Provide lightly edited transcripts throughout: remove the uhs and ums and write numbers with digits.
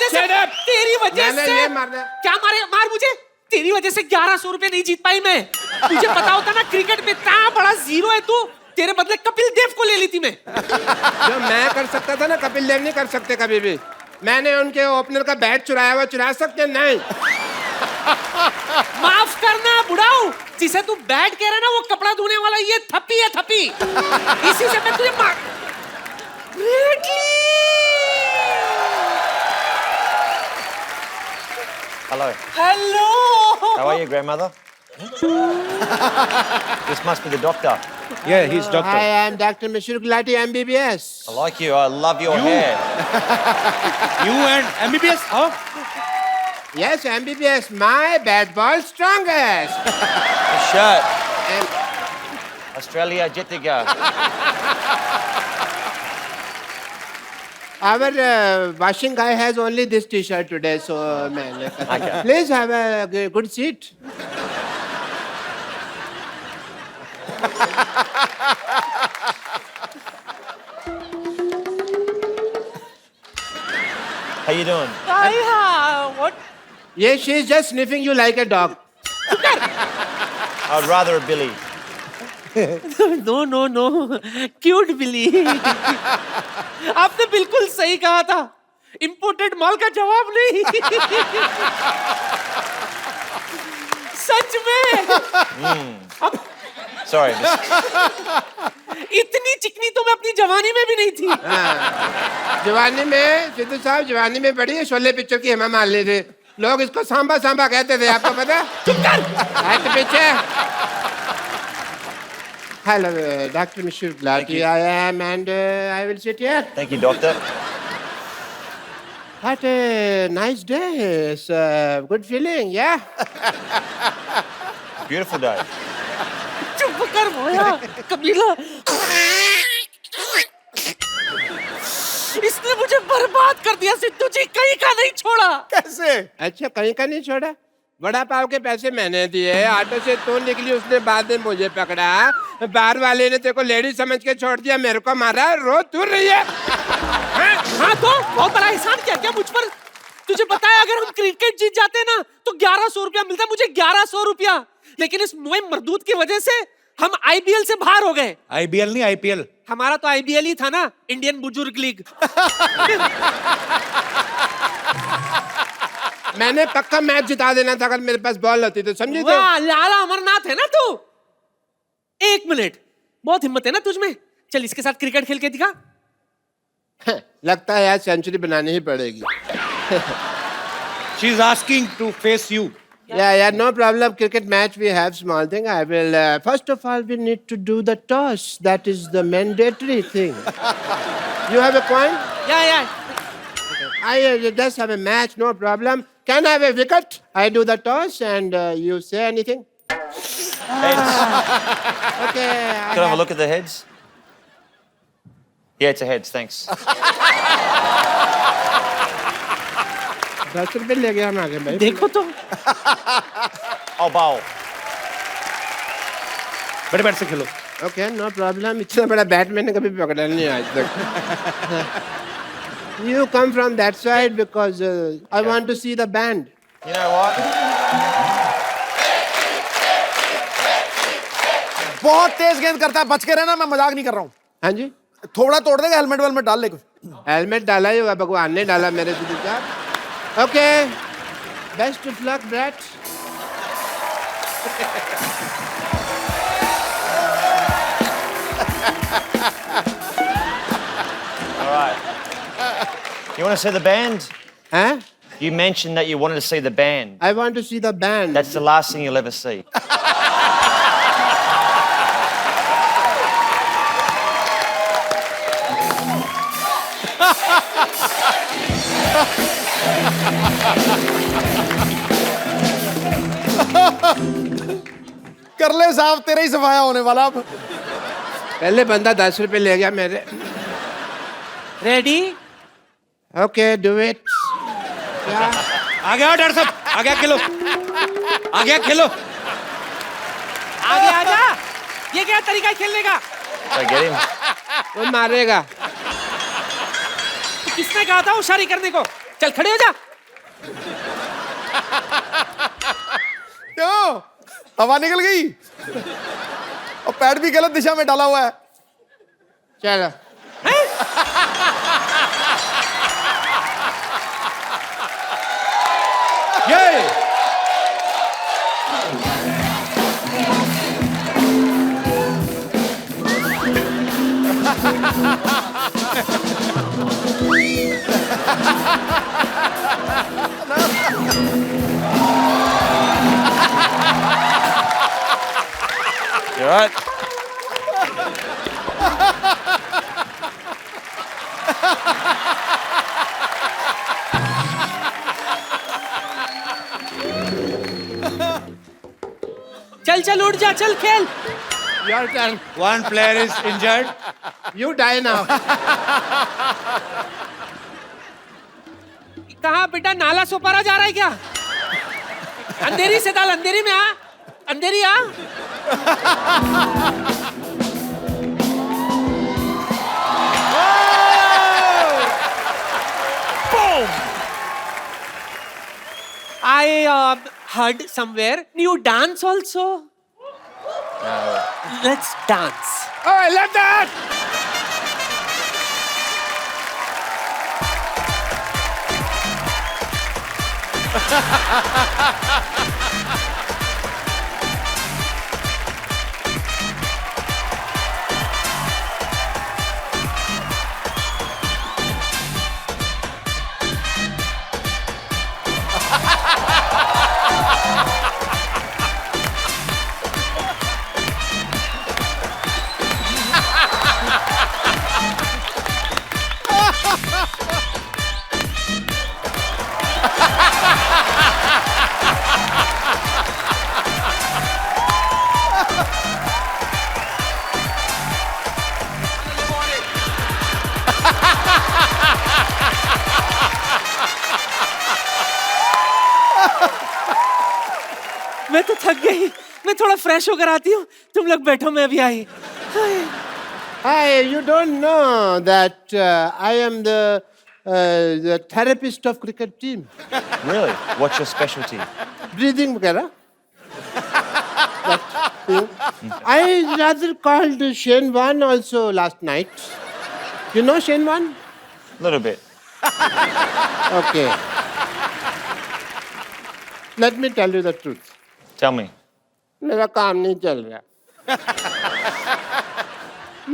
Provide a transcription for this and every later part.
वजह से, तेरी वजह से क्या मार मुझे, तेरी वजह से 1100 रुपए नहीं जीत पाई मैं। तुझे पता होता ना क्रिकेट में इतना बड़ा जीरो है तू, तेरे बदले कपिल देव को ले लेती मैं। जो मैं कर सकता था ना कपिल देव नहीं कर सकते कभी भी। मैंने उनके ओपनर का बैट चुराया, वो चुरा सकते नहीं। माफ करना बुढ़ाऊ, जिसे तू बैट कह रहा है ना वो कपड़ा धोने वाला ये थप्पी है, थप्पी। इसी से मैं तुझे मार। Hello. Hello. How are you, grandmother? This must be the doctor. Yeah, he's doctor. I am Dr. Mishra Gulati, MBBS. I like you. I love your hair. You and MBBS? Huh? Yes, MBBS, my bat ball strongest. The shirt. Australia Jitiga. Our washing guy has only this T-shirt today, so man, Okay. please have a good seat. How you doing? What? Yes, she's just sniffing you like a dog. I would rather a Billy. No. Cute Billy. आपने बिल्कुल सही कहा था, imported माल का जवाब नहीं। सच में। Sorry. इतनी चिकनी तो मैं अपनी जवानी में भी नहीं थी। जवानी में सिद्धू साहब, जवानी में बड़ी शोले पिक्चर की हेमा मालिनी थे। लोग इसको सांबा सांबा कहते थे, आपको पता? चुप कर। Right पीछे। Hello, Dr. Mishra Gulati, I am, and I will sit here. Thank you, doctor. What a nice day. It's a good feeling, yeah? Beautiful day. चुप कर भोया, कबीला। इसने मुझे बर्बाद कर दिया सिद्धू जी, कहीं का नहीं छोड़ा। कैसे? अच्छा, कहीं का नहीं छोड़ा? बड़ा पाव के पैसे मैंने दिए, ऑटो से तू निकली, उसने बाद में मुझे पकड़ा, बार वाले ने तेरे को लेडी समझ के छोड़ दिया, मेरे को मारा, रो दूर रही है। हाँ तो बहुत बड़ा एहसान किया क्या मुझ पर? तुझे पता है अगर हम क्रिकेट जीत जाते ना तो 1100 रुपया मिलता, मुझे 1100 रुपया। लेकिन इस मोए मरदूत की वजह से हम आईपीएल से बाहर हो गए। IBL नहीं IPL. हमारा तो आईबीएल ही था ना, इंडियन बुजुर्ग लीग। मैंने पक्का मैच जिता देना था अगर मेरे पास बॉल होती तो, समझी? तो वाह, लाला अमरनाथ है ना तू। 1 मिनट, बहुत हिम्मत है ना तुझ में। चल इसके साथ क्रिकेट खेल के दिखा। लगता है यार सेंचुरी बनानी ही पड़ेगी। She's asking to face you. Yeah, no problem. Cricket match, we have small thing. I will, first of all, we need to do the toss. That is the mandatory thing. You have a coin? Yeah. I just have a match, no problem. Can I have a wicket? I do the toss and you say anything? Heads. Okay. Can I have a look at the heads? Yeah, it's a heads, thanks. 10 रुपए ले गया हम आगे भाई। देखो तो। I'll bowl. बड़े bat से खेलो. Okay, no problem. इतना बड़ा बैट मैंने कभी पकड़ा नहीं आज तक। You come from that side because I want to see the band. You know what? बहुत तेज गेंद करता है, बच के रहना, मैं मजाक नहीं कर रहा हूँ। हाँ जी? थोड़ा तोड़ देगा, हेलमेट वेलमेट डाल ले कुछ। हेलमेट डाला ही होगा, भगवान ने डाला मेरे सिद्धू साहब। Okay, best of luck, Brett. All right. You want to see the band? Huh? You mentioned that you wanted to see the band. I want to see the band. That's the last thing you'll ever see. कर ले साहब, तेरा ही सफाया होने वाला अब। पहले बंदा 10 रुपए ले गया मेरे। रेडी? Okay, do it. आ गया डॉक्टर साहब, आ गया खेलो, आ गया खेलो। आगे आजा। ये क्या तरीका है खेलने का? So get him. वो मारेगा। तो किसने कहा था उशारी करने को? चल खड़े हो जा। क्यों? हवा निकल गई और पैड भी गलत दिशा में डाला हुआ है। चलो ये You alright? चल चल उठ जा, चल खेल। Your turn one player is injured. You die now कहाँ बेटा, नाला सोपारा जा रहा है क्या? अंधेरी से डाल, अंधेरी में आ, अंधेरी आ। I heard somewhere you dance also. Let's dance. Oh, I love that. मैं तो थक गई, मैं थोड़ा फ्रेश होकर आती हूँ, तुम लोग बैठो, मैं अभी आई। Hi, you don't know that I am the therapist of cricket team. Really? What's your specialty? Breathing वगैरह. That thing. I rather called Shane Warne also last night. You know Shane Warne? A little bit. Okay. Let me tell you the truth. Tell me. मेरा काम नहीं चल रहा.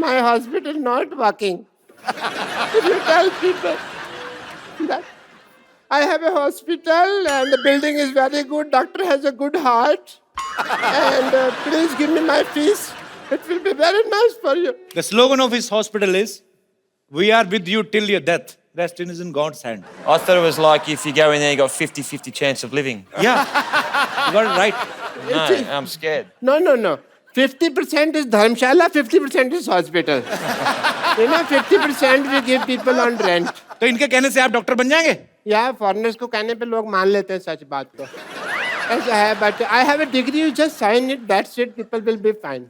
My hospital not working. If you tell people that I have a hospital and the building is very good, doctor has a good heart, and please give me my fees. It will be very nice for you. The slogan of his hospital is, "We are with you till your death. Rest is in God's hand." I thought it was like if you go in there, you got 50-50 chance of living. Yeah, you got it right. No, I'm scared. No. 50% is dharmshala, 50% is hospital. You know, 50% we give people on rent. तो इनके कहने से आप doctor बन जाएंगे? या foreigners को कहने पे लोग मान लेते हैं सच बात को. ऐसा है, but I have a degree, you just sign it, that's it, people will be fine.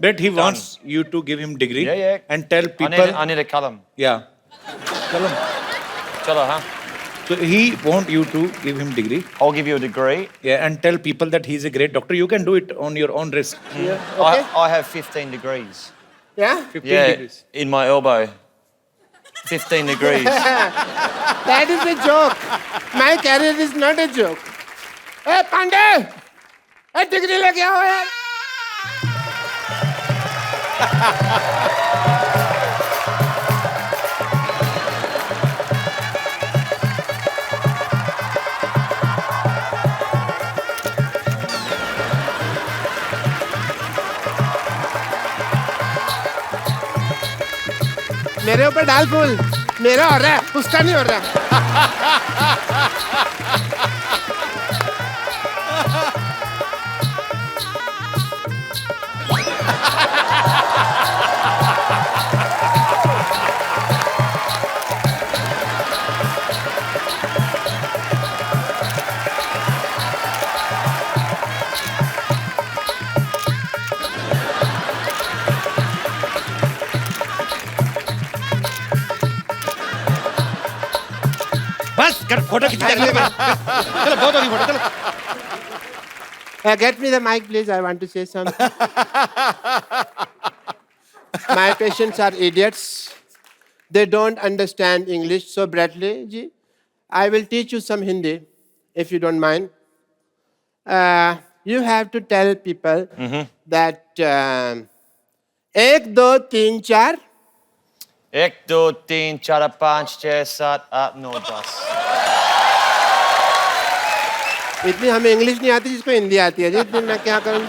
But he wants you to give him degree Yeah. and tell people. I need a column. Yeah. Chalo. Chalo, huh? So he want you to give him degree. I'll give you a degree. Yeah, and tell people that he's a great doctor. You can do it on your own risk. Yeah, okay? I have 15 degrees. Yeah? 15 Yeah, degrees. in my elbow. 15 degrees. That is a joke. My career is not a joke. Hey, Pandey! Hey, degree लेके आओ यार. मेरे ऊपर डाल फूल. मेरा हो रहा है, उसका नहीं हो रहा. बस कर फोटो खींच चलो बहुत होगी फोटो चलो Get me the mic, please. I want to say something. My patients are idiots. They don't understand English. So, Bradley ji, I will teach you some Hindi, if you don't mind. You have to tell people that 1, 2, 3, 4. 1, 2, 3, 4, 5, 6, 7, 8, 9, 10. इतनी हमें English नहीं आती जिसको हिंदी आती है जी। इतनी मैं क्या करूं?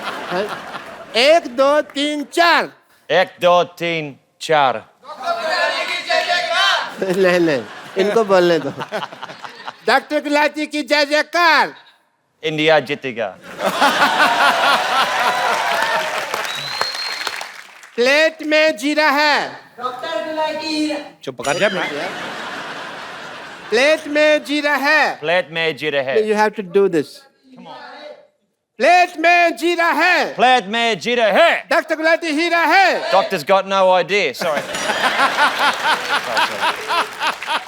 1, 2, 3, 4. 1, 2, 3, 4. नहीं, इनको बोलने दो। डॉक्टर गुलाटी की जय जयकार। इंडिया जीतेगा। प्लेट में जीरा है। चुप कर जा प्लेट में जीरा है। प्लेट में जीरा है। You have to do this. Plate में जीरा है। प्लेट में जीरा है। डॉक्टर गुलाटी हीरा है। Doctor's got no idea. Sorry.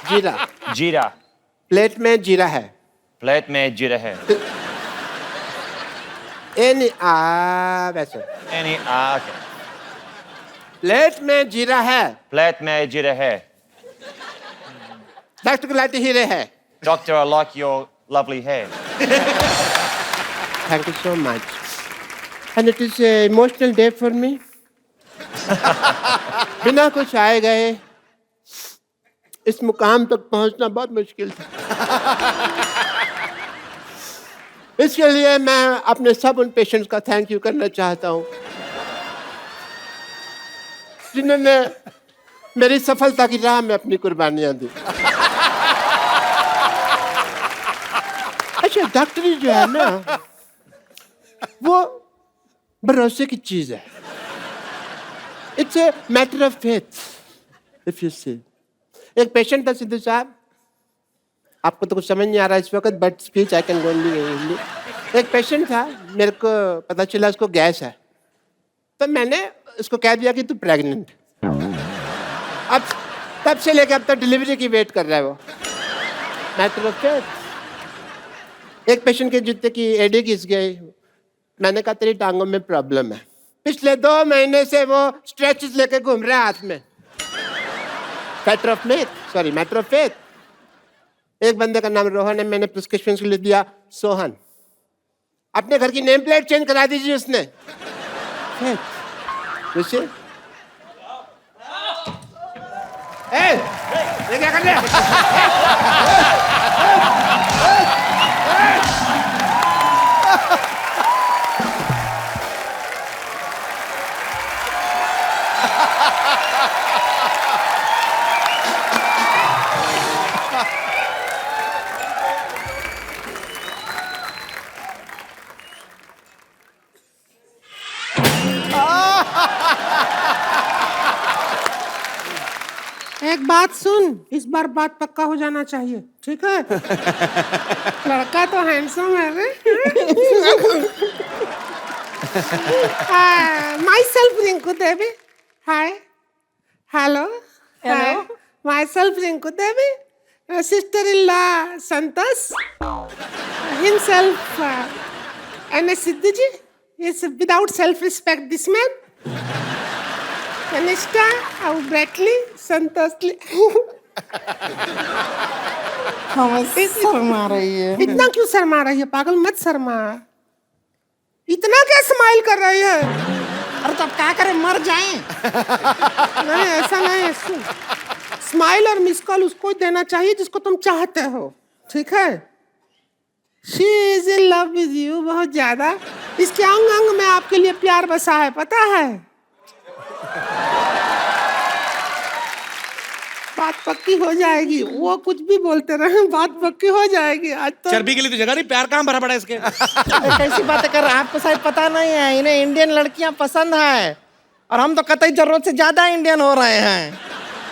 जीरा। जीरा। प्लेट में जीरा है। प्लेट में जीरा है। वैसे। Okay. प्लेट में जीरा है। प्लेट में जीरा है। डॉक्टर गुलाटी हीरे है। Doctor, I like your lovely hair. Thank you so much. And it is an emotional day for me. बिना कुछ आए गए इस मुकाम तक पहुंचना बहुत मुश्किल था। इसके लिए मैं अपने सब उन पेशेंट्स का थैंक यू करना चाहता हूं जिन्होंने मेरी सफलता की राह में अपनी कुर्बानियां दी। अच्छा, डॉक्टरी जो है ना वो भरोसे की चीज है। It's a matter of faith if you see. एक पेशेंट था सिद्धू साहब, आपको तो कुछ समझ नहीं आ रहा इस वक्त, but speech I can go only. एक पेशेंट था, मेरे को पता चला उसको गैस है, तो मैंने उसको कह दिया कि तू प्रेग्नेंट। अब तब से लेकर अब तक डिलीवरी की वेट कर रहा है वो। Matter of faith. एक पेशेंट के जूते की एडी घिस गई, मैंने कहा तेरी टांगों में प्रॉब्लम है। पिछले 2 महीने से वो स्ट्रेचेस लेके घूम रहा है हाथ में। Matter of faith. एक बंदे का नाम रोहन है, मैंने प्रिस्क्रिप्शन के लिए दिया सोहन। अपने घर की नेम प्लेट चेंज करा दीजिए उसने। ये क्या कर रहे हैं? एक बात सुन, इस बार बात पक्का हो जाना चाहिए, ठीक है? लड़का तो हैंडसम है रे। Myself Rinku Devi. Hi, hello, myself Rinku Devi, sister in law Santosh, himself N Sidhu ji is without self respect this man. Kanishtha और ब्रैटली संतोषली। शर्मा रही है। इतना क्यों शर्मा रही है? पागल मत शर्मा। इतना क्या स्माइल कर रही है? अरे तब क्या करें, मर जाएं। नहीं, ऐसा नहीं है। स्माइल और मिस कॉल उसको देना चाहिए जिसको तुम चाहते हो, ठीक है? She is in love with you बहुत ज्यादा। इसके अंग अंग में आपके लिए प्यार बसा है, पता है? बात पक्की हो जाएगी। वो कुछ भी बोलते रहे, बात पक्की हो जाएगी। आज तो चर्बी के लिए तो जगह नहीं, प्यार कहाँ भरा पड़ा है इसके। कैसी बातें कर रहे हैं? आपको शायद पता नहीं है, इन्हें इंडियन लड़कियां पसंद है और हम तो कतई जरूरत से ज्यादा इंडियन हो रहे हैं।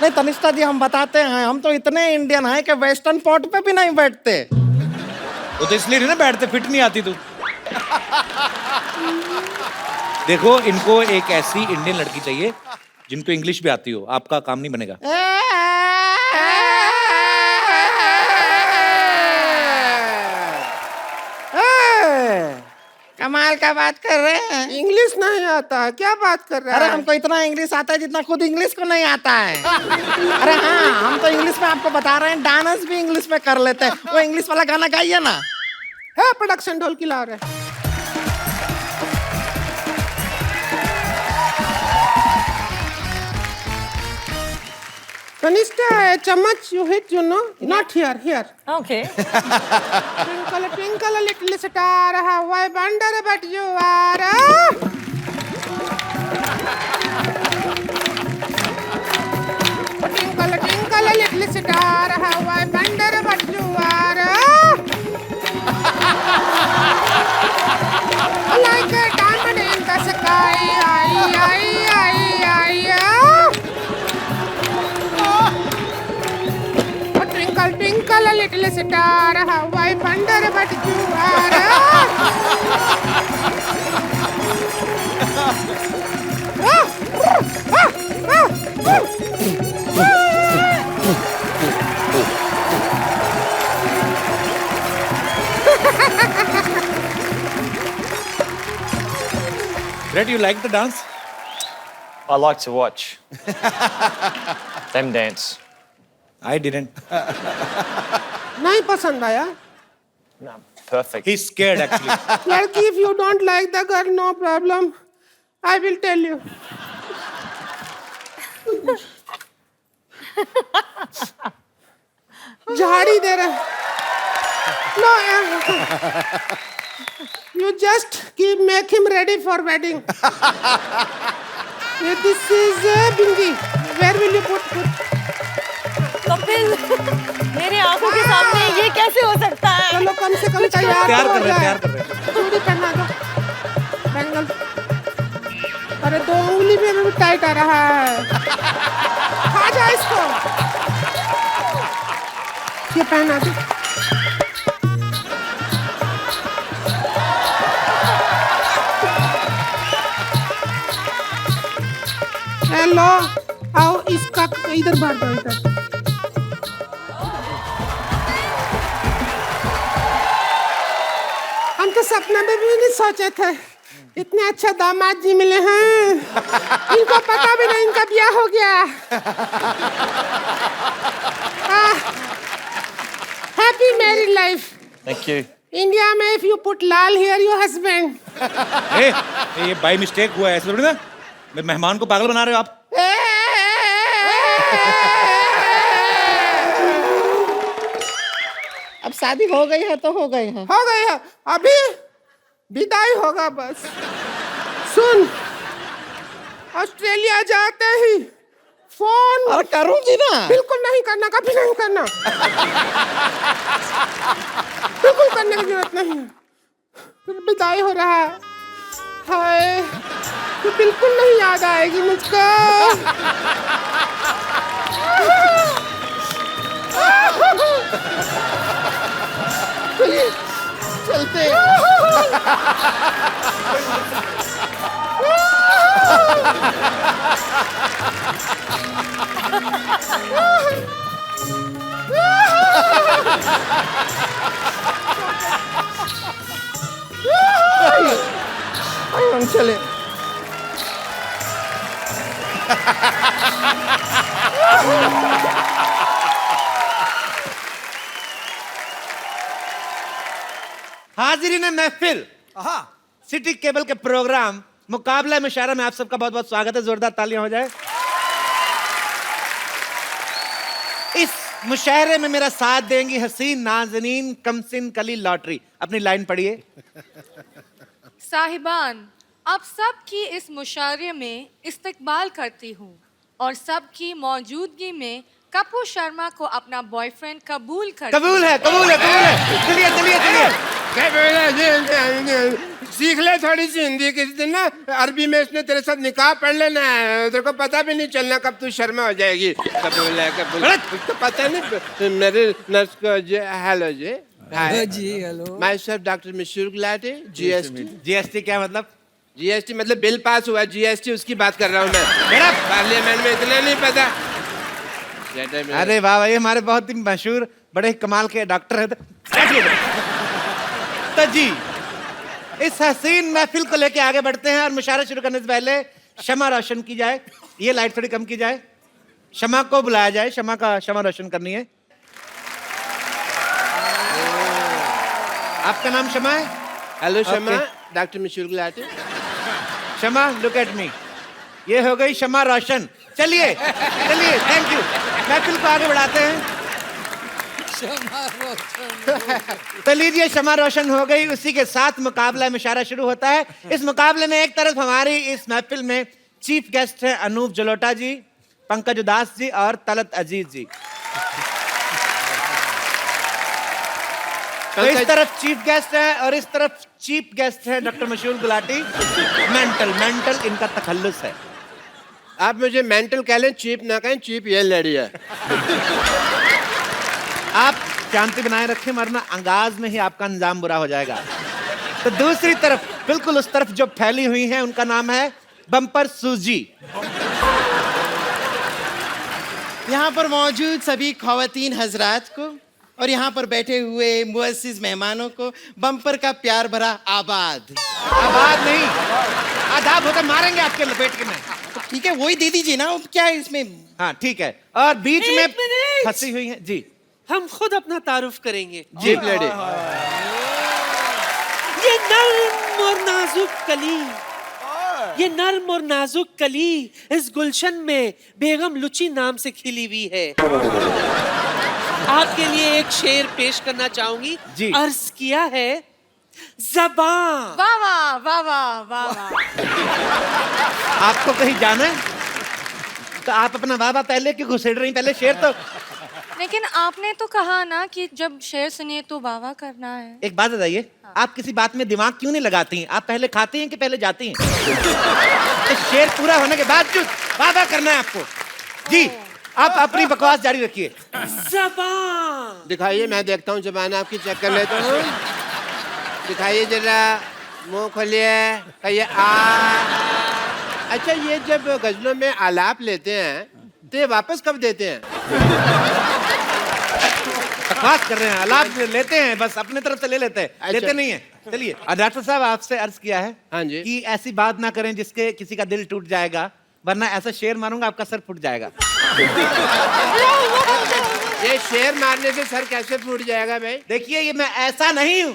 नहीं तनिष्ठा जी, हम बताते हैं, हम तो इतने इंडियन हैं कि वेस्टर्न पॉट पे भी नहीं बैठते। वो तो इसलिए नहीं ना बैठते, फिट नहीं आती तू। देखो, इनको एक ऐसी इंडियन लड़की चाहिए जिनको इंग्लिश भी आती हो। आपका काम नहीं बनेगा। कमाल का बात कर रहे हैं। इंग्लिश नहीं आता है, क्या बात कर रहा अरे है? हमको इतना इंग्लिश आता है जितना खुद इंग्लिश को नहीं आता है। अरे हाँ, हम तो इंग्लिश में आपको बता रहे हैं, डांस भी इंग्लिश में कर लेते हैं। वो इंग्लिश वाला गाना गाइए ना। है प्रोडक्शन ढोल की ला रहे। Kanishka, a chammach you hit, you know, not here, here. Okay. Twinkle, twinkle, little star, how I wonder but you are. Twinkle, twinkle, little star, how I wonder but you are. Like a diamond in the sky, Twinkle, twinkle, little star, how I wonder but you Brett, you like the dance? I like to watch them dance. I didn't. नहीं पसंद आया? No, perfect. He's scared actually. Like if you don't like the girl, no problem. I will tell you. झाड़ी दे रहे. No, you just make him ready for wedding. This is Bingi. Where will you put? Kapil, मेरे आंखों के सामने ये कैसे हो सकता है? चलो कम से कम तैयार प्यार तो कर हो रहे हैं, जाए. प्यार कर रहे हैं। चूड़ी पहना दो. बैंगल. अरे 2 उंगली में भी टाइट आ रहा है. खा जा इसको. ये पहना दो. हेलो, आओ इसका इधर बांध दो इधर. हम तो सपने में भी नहीं सोचे थे इतने अच्छे दामाद जी मिले हैं. इनको पता भी नहीं इनका ब्याह हो गया. Happy married life. Thank you. India में इफ यू पुट लाल हियर योर हस्बैंड. ये बाय मिस्टेक हुआ है, ऐसे थोड़ी ना। मेहमान को पागल बना रहे हो आप। अब शादी हो गई है तो हो गई है। हो गई है, अभी विदाई होगा बस. सुन, ऑस्ट्रेलिया जाते ही फोन. और करूंगी ना। बिल्कुल नहीं करना, कभी नहीं करना. बिल्कुल करने की जरूरत नहीं है. फिर विदाई हो रहा है. हाय, तो बिल्कुल नहीं याद आएगी मुझको. चलिए चलते। आइए, हम चले। हाजिरीन महफिल, सिटी केबल के प्रोग्राम मुकाबला मुशायरा में आप सबका बहुत बहुत स्वागत है। जोरदार तालियां हो जाए। इस मुशायरे में मेरा साथ देंगी हसीन नाज़नीन कमसिन कली लॉटरी। अपनी लाइन पढ़िए। साहिबान, आप सबकी इस मुशायरे में इस्तकबाल करती हूँ और सबकी मौजूदगी में कपूर शर्मा को अपना बॉयफ्रेंड कबूल करती हूँ। कबूल है, कबूल है, कबूल है। चलिए चलिए चलिए। सीख ले थोड़ी सी हिंदी. किसी दिन ना अरबी में इसने तेरे साथ निकाह पढ़ लेना है. तेरे को पता भी नहीं चलना कब तू शर्मा हो जाएगी. कबूल है, कबूल. तो पता नहीं मेरे नर्स को. हेलो जी. जी hello. Myself doctor Mashhoor Gulati. GST. GST क्या मतलब? जीएसटी मतलब बिल पास हुआ. जीएसटी उसकी बात कर रहा हूँ मैं. पार्लियामेंट में इतना नहीं पता. अरे वाह, ये हमारे बहुत ही मशहूर बड़े कमाल के डॉक्टर हैं। तो जी इस हसीन महफिल को लेके आगे बढ़ते हैं और मुशायरा शुरू करने से पहले क्षमा रोशन की जाए। ये लाइट थोड़ी कम की जाए, क्षमा को बुलाया जाए, क्षमा रोशन करनी है। आपका नाम क्षमा है? हेलो शमा, Okay. डॉक्टर मशहूर गुलाटी। क्षमा, लुक एट मी। ये हो गई क्षमा रोशन। चलिए थैंक यू। महफिल को आगे बढ़ाते हैं। तो लीजिए, क्षमा रोशन हो गई। उसी के साथ मुकाबला मुशायरा शुरू होता है। इस मुकाबले में एक तरफ हमारी इस महफिल में चीफ गेस्ट है अनूप जलोटा जी, पंकज उदास जी और तलत अजीज जी। तो इस तरफ चीफ गेस्ट है और इस तरफ चीफ गेस्ट है डॉक्टर मशहूर गुलाटी। मेंटल इनका तखल्लुस है। आप मुझे मेंटल कह लें, चीप ना कहें, चीप ये लड़ी है। आप शांति बनाए रखें, वरना अंगाज में ही आपका अंजाम बुरा हो जाएगा। तो दूसरी तरफ, बिल्कुल उस तरफ जो फैली हुई है, उनका नाम है बम्पर सूजी। यहाँ पर मौजूद सभी खवातीन हजरात को और यहाँ पर बैठे हुए मुअस्सिस मेहमानों को बम्पर का प्यार भरा आबाद। आबाद नहीं, आदाब होता, मारेंगे आपके लपेट के में। तो ठीक है, वही दे दीजिए ना, अब क्या है इसमें। हाँ ठीक है। और बीच में एक मिनट। फंसी हुई है जी। हम खुद अपना तारुफ करेंगे। चीप लड़ी। ये नर्म और नाजुक कली, ये नर्म और नाजुक कली इस गुलशन में बेगम लुची नाम से खिली हुई है। आपके लिए एक शेर पेश करना चाहूंगी। जी। अर्ज किया है, ज़बान। वाह वाह वाह वाह वाह वाह। आपको कहीं जाना है तो आप अपना वाह वाह पहले क्यों घुसेड़ रही? पहले शेर तो। लेकिन आपने तो कहा ना कि जब शेर सुनिए तो वाह वाह करना है। एक बात बताइए, आप किसी बात में दिमाग क्यों नहीं लगाती हैं? आप पहले खाती हैं कि पहले जाती हैं? तो शेर पूरा होने के बाद जो वाह वाह करना है आपको। जी, आप अपनी बकवास जारी रखिए। ज़बान। दिखाइए, मैं देखता हूँ जबान आपकी, चेक कर लेता हूँ। दिखाइए जरा, मुंह खोलिए, कहिए आ। अच्छा, ये जब गजलों में आलाप लेते हैं तो ये वापस कब देते हैं? बकवास कर रहे हैं, आलाप लेते हैं, बस अपने तरफ से ले लेते हैं, अच्छा। लेते नहीं है। चलिए, और डॉक्टर साहब आपसे अर्ज किया है हाँ जी। कि ऐसी बात ना करें जिसके किसी का दिल टूट जाएगा, वरना ऐसा शेर मारूंगा आपका सर फूट जाएगा। ये शेर मारने से सर कैसे फूट जाएगा भाई? देखिए, ये मैं ऐसा नहीं हूँ।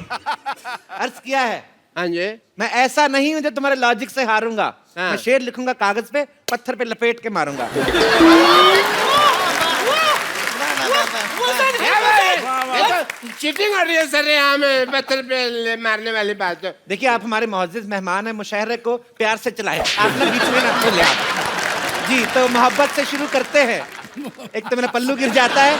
अर्ज किया है, हाँ जी। मैं ऐसा नहीं हूँ जो तुम्हारे लॉजिक से हारूंगा। हाँ। मैं शेर लिखूंगा कागज पे, पत्थर पे लपेट के मारूंगा। चीटिंग हो रही है सर, यहाँ में पत्थर पे मारने वाली बात तो। देखिए, आप हमारे मुअज़्ज़िज़ मेहमान हैं, मुशायरे को प्यार से चलाएं, आप ना बीच में ना खोलें आप। जी, तो मोहब्बत से शुरू करते हैं। एक तो मेरा पल्लू गिर जाता है।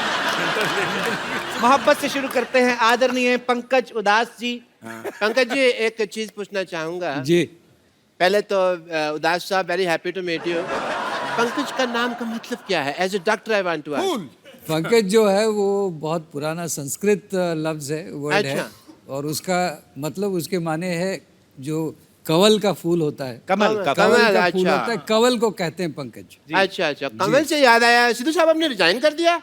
मोहब्बत से शुरू करते हैं। आदरणीय पंकज उदास जी। पंकज जी, एक चीज पूछना चाहूंगा जी। पहले तो उदास साहब, very happy to meet you. Pankaj का नाम का मतलब क्या है? As a doctor I want to ask. Pankaj जो है वो बहुत पुराना संस्कृत लफ्ज है, वर्ड है, अच्छा। और उसका मतलब, उसके माने है जो कवल का फूल होता है, कमल का कवल कमल, का फूल अच्छा। होता है, कवल को कहते हैं पंकज। अच्छा अच्छा, कमल से याद आया, सिद्धू साहब आपने रिजाइन कर दिया?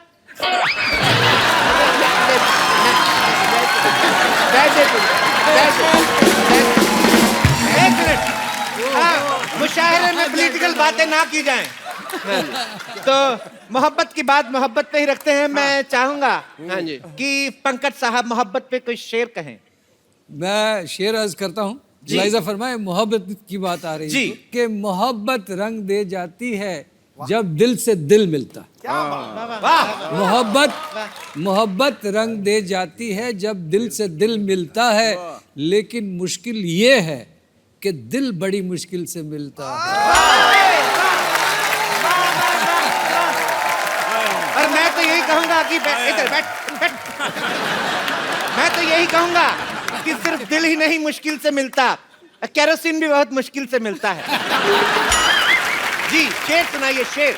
एक मिनट, हाँ, मुशायरे में पॉलिटिकल बातें ना की जाएं। तो मोहब्बत की बात मोहब्बत पे ही रखते हैं। मैं चाहूंगा हाँ जी। कि पंकज साहब मोहब्बत पे कोई शेर कहें। मैं शेर अर्ज करता हूँ। लाइजा फरमाए, मोहब्बत की बात आ रही जी। है कि मोहब्बत रंग दे जाती है जब दिल से दिल मिलता। मोहब्बत रंग दे जाती है जब दिल से दिल मिलता है, लेकिन मुश्किल ये है कि दिल बड़ी मुश्किल से मिलता है। और मैं तो यही कहूंगा कि इधर बैठ। मैं तो यही कहूंगा कि सिर्फ दिल ही नहीं मुश्किल से मिलता, केरोसिन भी बहुत मुश्किल से मिलता है। जी, शेर सुनाइए, शेर।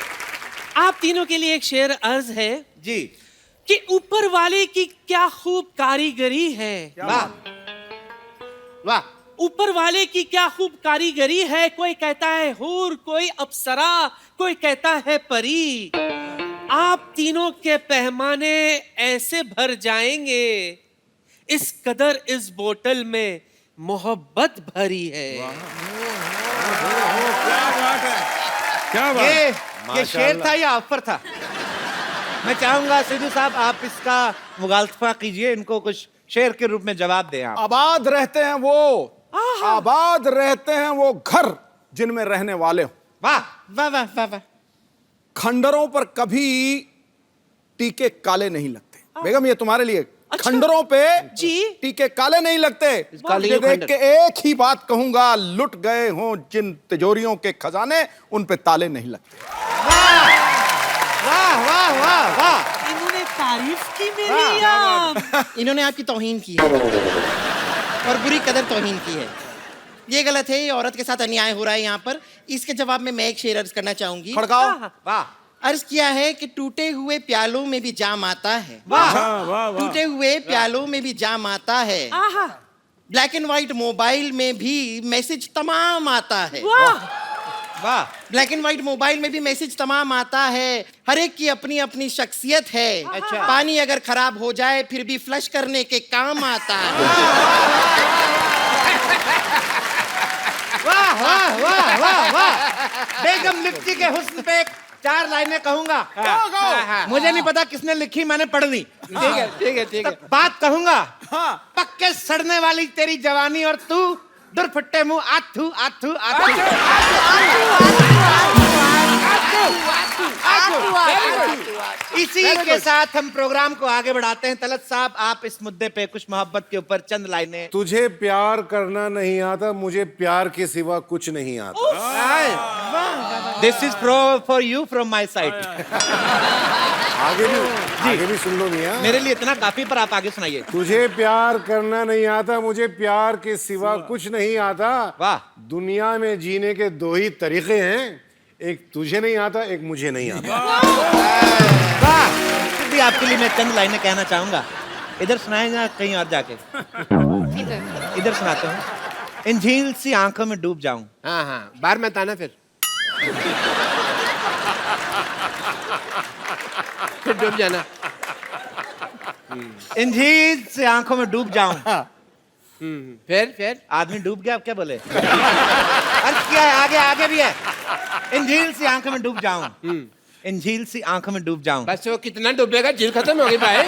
आप तीनों के लिए एक शेर अर्ज है जी। कि ऊपर वाले की क्या खूब कारीगरी है। वाह वाह। ऊपर वाले की क्या खूब कारीगरी है। कोई कहता है हूर, कोई अप्सरा, कोई कहता है परी। आप तीनों के पैमाने ऐसे भर जाएंगे, इस कदर इस बोतल में मोहब्बत भरी है। क्या ये शेर था या ऑफर था? मैं चाहूंगा सिद्धू साहब आप इसका मुगालफा कीजिए, इनको कुछ शेर के रूप में जवाब दें आप। आबाद रहते हैं वो, आबाद रहते हैं वो घर जिनमें रहने वाले हो। वाह वाह वाह वाह वाह। खंडरों पर कभी टीके काले नहीं लगते। बेगम ये तुम्हारे लिए, खंडरों पे जी टीके काले नहीं लगते। ये देख के एक ही बात कहूंगा, लुट गए हों जिन तिजोरियों के खजाने, उन पे ताले नहीं लगते। वाह वाह वाह वाह। इन्होंने तारीफ की मेरी या इन्होंने आपकी तौहीन की है और बुरी कदर तौहीन की है। ये गलत है, ये औरत के साथ अन्याय हो रहा है यहाँ पर। इसके जवाब में मैं एक शेर अर्ज करना चाहूंगी। खड़काओ। वाह अर्ज किया है कि टूटे हुए प्यालों में भी जाम आता है। वाह टूटे हुए प्यालों में भी जाम आता है। ब्लैक एंड व्हाइट मोबाइल में भी मैसेज तमाम आता है। वाह। ब्लैक एंड व्हाइट मोबाइल में भी मैसेज तमाम आता है। हर एक की अपनी अपनी शख्सियत है। अच्छा। पानी अगर खराब हो जाए फिर भी फ्लश करने के काम आता है। वाह वाह वाह वाह वाह। बेगम लिप्टी के हुस्न पे 4 लाइनें कहूंगा। मुझे नहीं पता किसने लिखी, मैंने पढ़ ली। ठीक है। बात कहूंगा। पक्के सड़ने वाली तेरी जवानी और तू दुरफट्टे मुंह आथू आथू आथू। इसी के साथ हम प्रोग्राम को आगे बढ़ाते हैं। तलत साहब आप इस मुद्दे पे कुछ मोहब्बत के ऊपर चंद लाइनें। तुझे प्यार करना नहीं आता, मुझे प्यार के सिवा कुछ नहीं आता। This is for you from my side. आगे भी सुन लो मियां। मेरे लिए इतना काफी, पर आप आगे सुनाइए। तुझे प्यार करना नहीं आता, मुझे प्यार के सिवा कुछ नहीं आता। वाह। दुनिया में जीने के 2 ही तरीके हैं, एक तुझे नहीं आता, एक मुझे नहीं आता। वाह। फिर भी आपके लिए मैं चंद लाइनें कहना चाहूंगा। इधर सुनाएगा कहीं और जाके? इधर सुनाता हूँ। इन झील सी आंखों में डूब जाऊं। हाँ बाहर मत आना फिर डूब जाना। इन झील से आंखों में डूब जाऊं। फिर आदमी डूब गया, आप क्या बोले? अर्थ क्या है? आगे आगे भी है। इन झील से आंखों में डूब जाऊं। इन झील सी आंखों में डूब जाऊं। बस वो कितना डूबेगा, झील खत्म होगी भाई।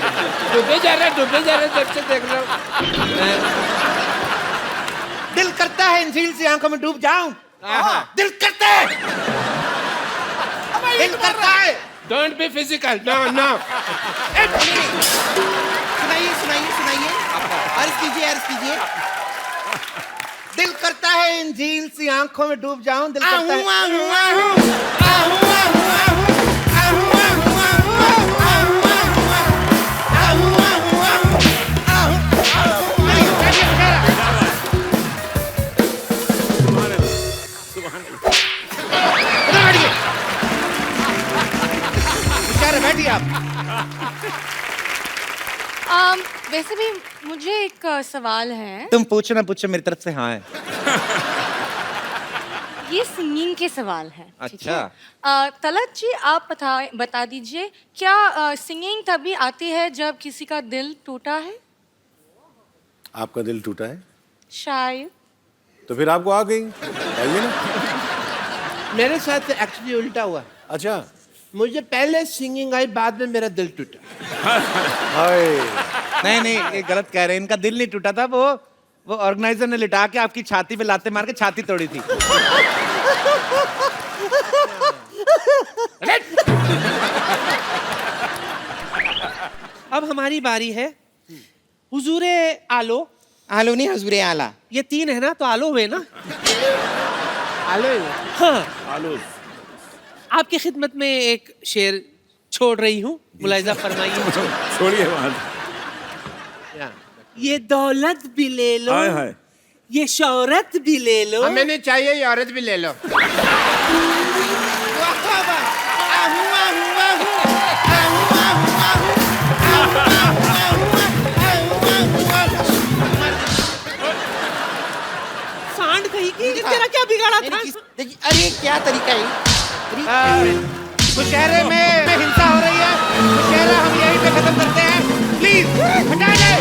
डूबे जा रहे जब से देख रहा हूँ। दिल करता है इन झील सी आंखों में डूब जाऊं। दिल करता है, दिल करता है। Don't be physical, no. सुनाइए। अर्ज कीजिए। दिल करता है इन झील सी आंखों में डूब जाऊं। दिल करता है। बैठिए आप। वैसे भी मुझे एक सवाल है। तुम पूछो ना पूछो, मेरी तरफ से हाँ है। ये सिंगिंग के सवाल है। ठीक अच्छा। है? तलत जी आप बता दीजिए, क्या सिंगिंग तभी आती है जब किसी का दिल टूटा है? आपका दिल टूटा है शायद। तो फिर आपको आ गई, बताइए ना। मेरे साथ एक्चुअली उल्टा हुआ। अच्छा। मुझे पहले सिंगिंग आई, बाद में मेरा दिल टूटा। हाय। नहीं ये गलत कह रहे हैं। इनका दिल नहीं टूटा था, वो ऑर्गेनाइजर ने लिटा के आपकी छाती पे लाते मार के छाती तोड़ी थी। अब हमारी बारी है। हुजूरे आलो नहीं, हजूरे आला। ये 3 है ना, तो आलो हुए ना। आलो हाँ। आपकी खिदमत में एक शेर छोड़ रही हूँ, मुलाहिजा फरमाइए। छोड़िए बात। ये दौलत भी ले लो, ये शौहरत भी ले लो। हमें नहीं चाहिए, ये औरत भी ले लो। सांड कहीं की, तेरा क्या बिगाड़ा था? अरे क्या तरीका है? मुशहरे में हिंसा हो रही है। मुशहरा हम यहीं पे खत्म करते हैं। प्लीज हटा दे।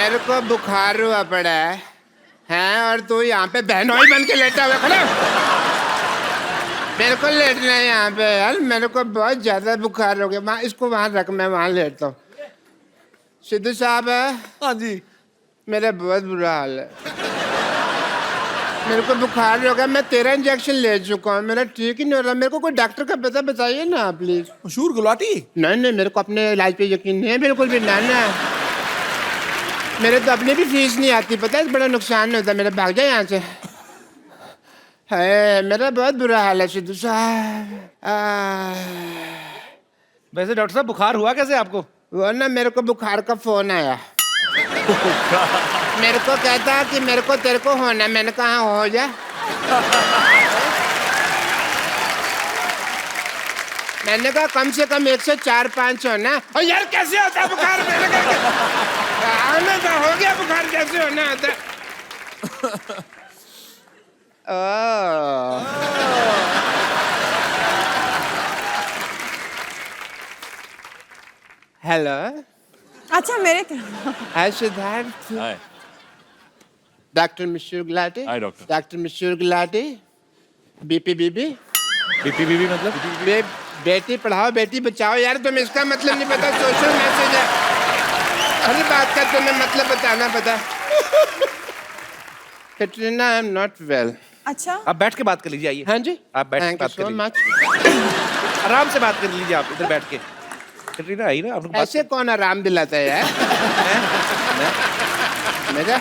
मेरे को बुखार हुआ पड़ा है और तू यहाँ पे बहनोई बन के लेटा हुआ खड़ा। मेरे को लेटना है यहाँ पे यार, मेरे को बहुत ज्यादा बुखार हो गया। वहाँ इसको वहाँ रख, मैं वहाँ लेटता हूँ। सिद्धू साहब है? हाँ जी। मेरा बहुत बुरा हाल है, मेरे को बुखार हो गया। मैं 13 इंजेक्शन ले चुका हूँ, मेरा ठीक ही नहीं हो रहा। मेरे को कोई डॉक्टर का पता बताइए ना प्लीज। मशहूर गुलाटी? नहीं नहीं, मेरे को अपने इलाज पे यकीन नहीं है बिल्कुल भी। ना ना, मेरे तो अपने भी फीस नहीं आती, पता है, बड़ा नुकसान होता है मेरा। भाग जाए यहाँ से। है, मेरा बहुत बुरा हाल है सिद्धू साहब। वैसे डॉक्टर साहब बुखार हुआ कैसे आपको? वो ना, मेरे को बुखार का फोन आया। मेरे को कहता कि मेरे को तेरे को होना। मैंने कहा हो जा। मैंने कहा कम से कम 104-5 होना। और यार कैसे होता है बुखार? मैंने कहा हो गया बुखार, कैसे होना होता? हेलो। अच्छा मेरे hi Siddharth. Hi. Doctor Mishra Gulati. Hi doctor. Doctor Mishra Gulati. BP BB. BP BB मतलब? बेटी पढ़ाओ बेटी बचाओ। यार तुम्हें इसका मतलब नहीं पता, सोशल मैसेज है। हर बात का तुम्हें मतलब बताना पता। Katrina, I am not well. अच्छा आप बैठ के बात कर लीजिए, आइए। हाँ जी, आप बैठ के थैंक यू बात कर सो लीजिए। मच। आराम से बात कर लीजिए आप इधर बैठ के। कैटरीना आई ना, आप लोग बात ऐसे कौन आराम दिलाता है यार? मेरा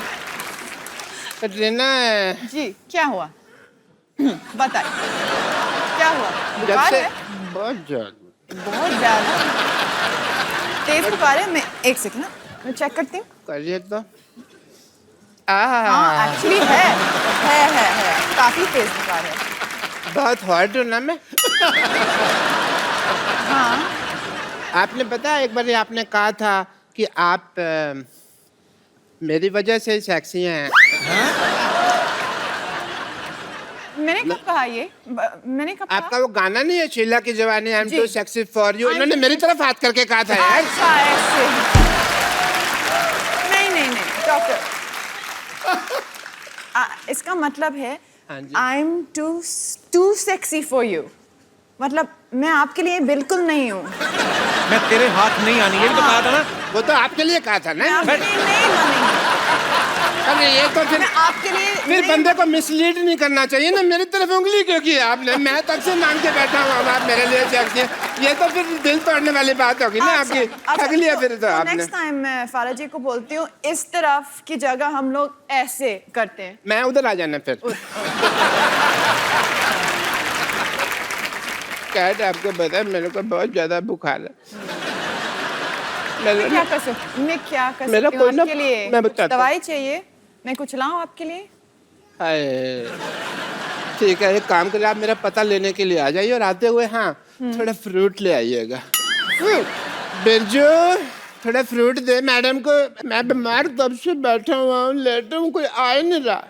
कैटरीना, जी क्या हुआ? बताइए क्या हुआ? जब बुखार से है? बहुत ज्यादा। बहुत ज्यादा तेज बुखार है। मैं एक सेकंड ना, मैं चेक करती हूँ। करिए तो। हाँ एक्चुअली है काफी तेज बुखार है। बहुत हॉट हूँ ना मैं। हाँ आपने पता, एक बार आपने कहा था कि आप मेरी वजह से सेक्सी हैं। मैंने कब कहा ये? मैंने कब आपका कहा? वो गाना नहीं है शीला की जवानी, आई एम जी। Too sexy for you? इन्होंने मेरी तरफ हाथ करके कहा था यार। अच्छा ऐसे। नहीं डॉक्टर, इसका मतलब है हाँ जी। I am too sexy for you. मतलब मैं आपके लिए बिल्कुल नहीं हूँ। मैं तेरे हाथ नहीं आनी, ये भी तो कहा था ना। वो तो आपके लिए कहा था मैं ना। आपके लिए नहीं बनेगी। अरे ये तो फिर मैं आपके लिए फिर नहीं बंदे को मिसलीड नहीं करना चाहिए ना। मेरी तरफ उंगली क्यों की आपने? मैं तब से मांग के बैठा हूँ आप मेरे लिए सेक्सी हैं। ये तो फिर दिल तोड़ने वाली बात होगी ना आपकी। ठग लिया फिर तो आपने। नेक्स्ट टाइम मैं फारा जी को बोलती हूँ, इस तरफ की जगह हम लोग ऐसे करते हैं। मैं उधर आ जाना फिर। कैट, आपको पता है मेरे को बहुत ज्यादा बुखार है। मैं क्या कर सकती मेरा हूँ कोई ना- आपके लिए? मैं कुछ बताता हूँ। दवाई चाहिए? मैं कुछ लाऊं आपके लिए? हाय, ठीक है, एक काम करिए, आप मेरा पता लेने के लिए आ जाइए और आते हुए हाँ थोड़ा फ्रूट ले आइएगा। बिरजू, थोड़ा फ्रूट दे मैडम को। मैं बीमार तब से बैठा हुआ हूँ, लेटा हूँ, कोई आ ही नहीं रहा।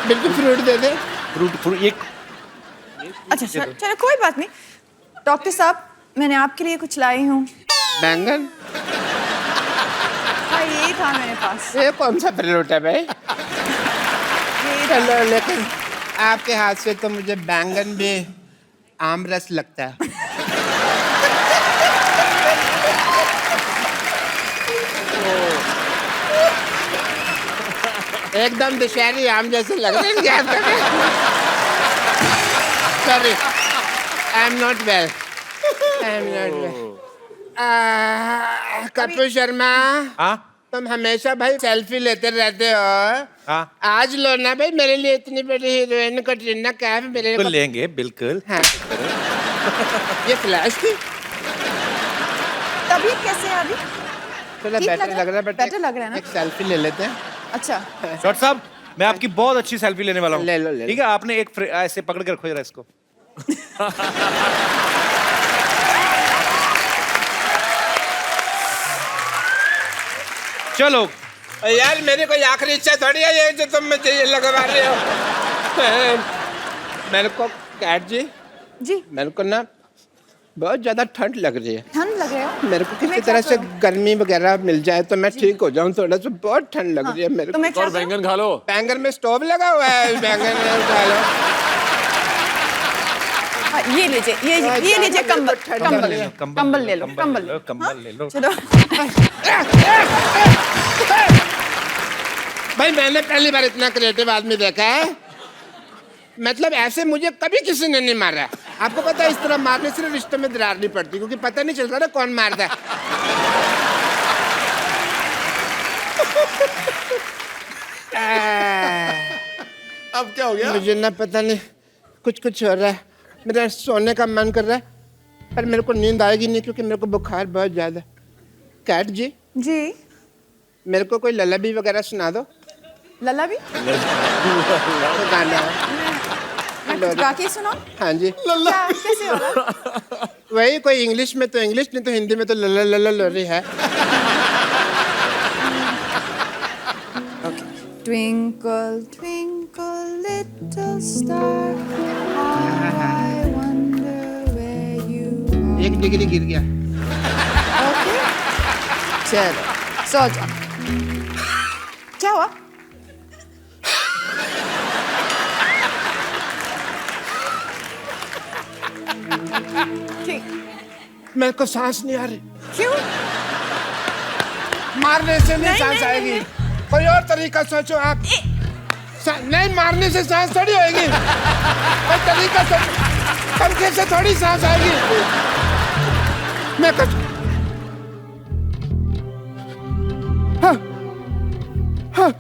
बिरजू फ्रूट दे दे। फ्रूट एक अच्छा चलो कोई बात नहीं। डॉक्टर साहब, मैंने आपके लिए कुछ लाई हूँ। बैंगन? हाँ यही था मेरे पास। ये कौन सा फ्रूट है भाई? यही था। चलो, लेकिन आपके हाथ से तो मुझे बैंगन भी आम रस लगता है। एकदम दशहरी आम जैसे लग रहे हैं क्या? Sorry, I am not well. I am not well. Kapil Sharma, हाँ तुम हमेशा भाई सेल्फी लेते रहते हो। हाँ आज लो ना भाई, मेरे लिए इतनी बड़ी हीरोइन कैटरीना कैफ मेरे बिल्कुल लेंगे, बिल्कुल। हाँ। ये फ्लैश थी? तबीयत कैसे है अभी? थोड़ा ठीक बेटर लग रहा है, बट बेटर लग रहा है ना? एक सेल्फी ले लेते हैं। अच्छा डॉक्टर साहब, मैं आपकी बहुत अच्छी सेल्फी लेने वाला हूँ। ले लो, ले लो। ठीक है, आपने एक ऐसे पकड़ के रखो जरा इसको। चलो यार, मेरी कोई आखिरी इच्छा थोड़ी है ये जो तुम मुझे ये लगवा रहे हो। मेरे को कैट जी, जी मेरे को ना बहुत ज्यादा ठंड लग रही है। ठंड लग रही है? मेरे को किसी मैं तरह क्या से करूं? गर्मी वगैरह मिल जाए तो मैं ठीक हो जाऊं थोड़ा सा। बहुत ठंड लग रही है मेरे तो को। मैं क्या और करूं? बैंगन खा लो। बैंगन में स्टोव लगा हुआ है, बैंगन में उठा लो। हाँ, ये लीजिए, ये लीजिए कंबल, कंबल ले लो, कंबल ले लो, कंबल ले लो। चलो। भाई मैंने पहली बार इतना क्रिएटिव आदमी देखा है। मतलब ऐसे मुझे कभी किसी ने नहीं मारा। आपको पता है इस तरह मारने से रिश्ते में दरार नहीं पड़ती, क्योंकि पता नहीं चलता ना कौन मारता है। अब क्या हो गया? मुझे ना पता नहीं कुछ हो रहा है। मेरा सोने का मन कर रहा है पर मेरे को नींद आएगी नहीं क्योंकि मेरे को बुखार बहुत ज्यादा है। कैट जी जी। मेरे को कोई ललाबी वगैरह सुना दो। लला भी? तो गाना है। मैं कुछ गा के सुनाऊं? हाँ जी। क्या कैसे होगा? वही कोई इंग्लिश में तो इंग्लिश, नहीं तो हिंदी में तो लला लला लोरी है। Twinkle, twinkle, little star, how I wonder where you are. 1 degree गिर गया। Okay. चलो, सो जाओ। क्या हुआ? मेरे को सांस नहीं आ रही। क्यों? मारने से नहीं सांस आएगी। कोई और तरीका सोचो आप। नहीं, मारने से सांस थोड़ी होएगी। कोई तरीका सोचो। पंखे से थोड़ी सांस आएगी। मैं कुछ हाँ हाँ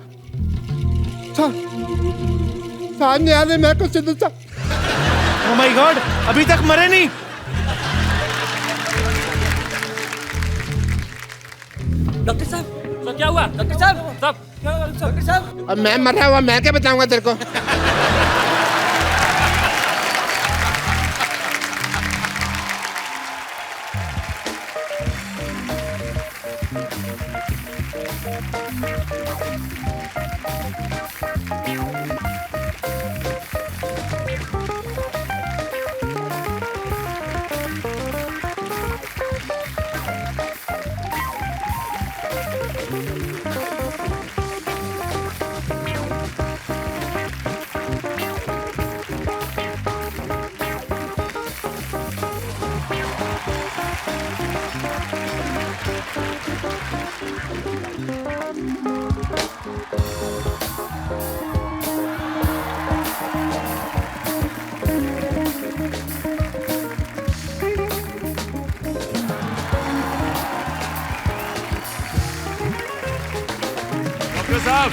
सांस नहीं आ रही। मैं कुछ सीधे सा ओह माय गॉड, अभी तक मरे नहीं। डॉक्टर साहब, तो क्या हुआ? डॉक्टर साहब, डॉक्टर साहब। अब मैं मर रहा हुआ, मैं क्या बताऊंगा तेरे को? डॉक्टर साहब,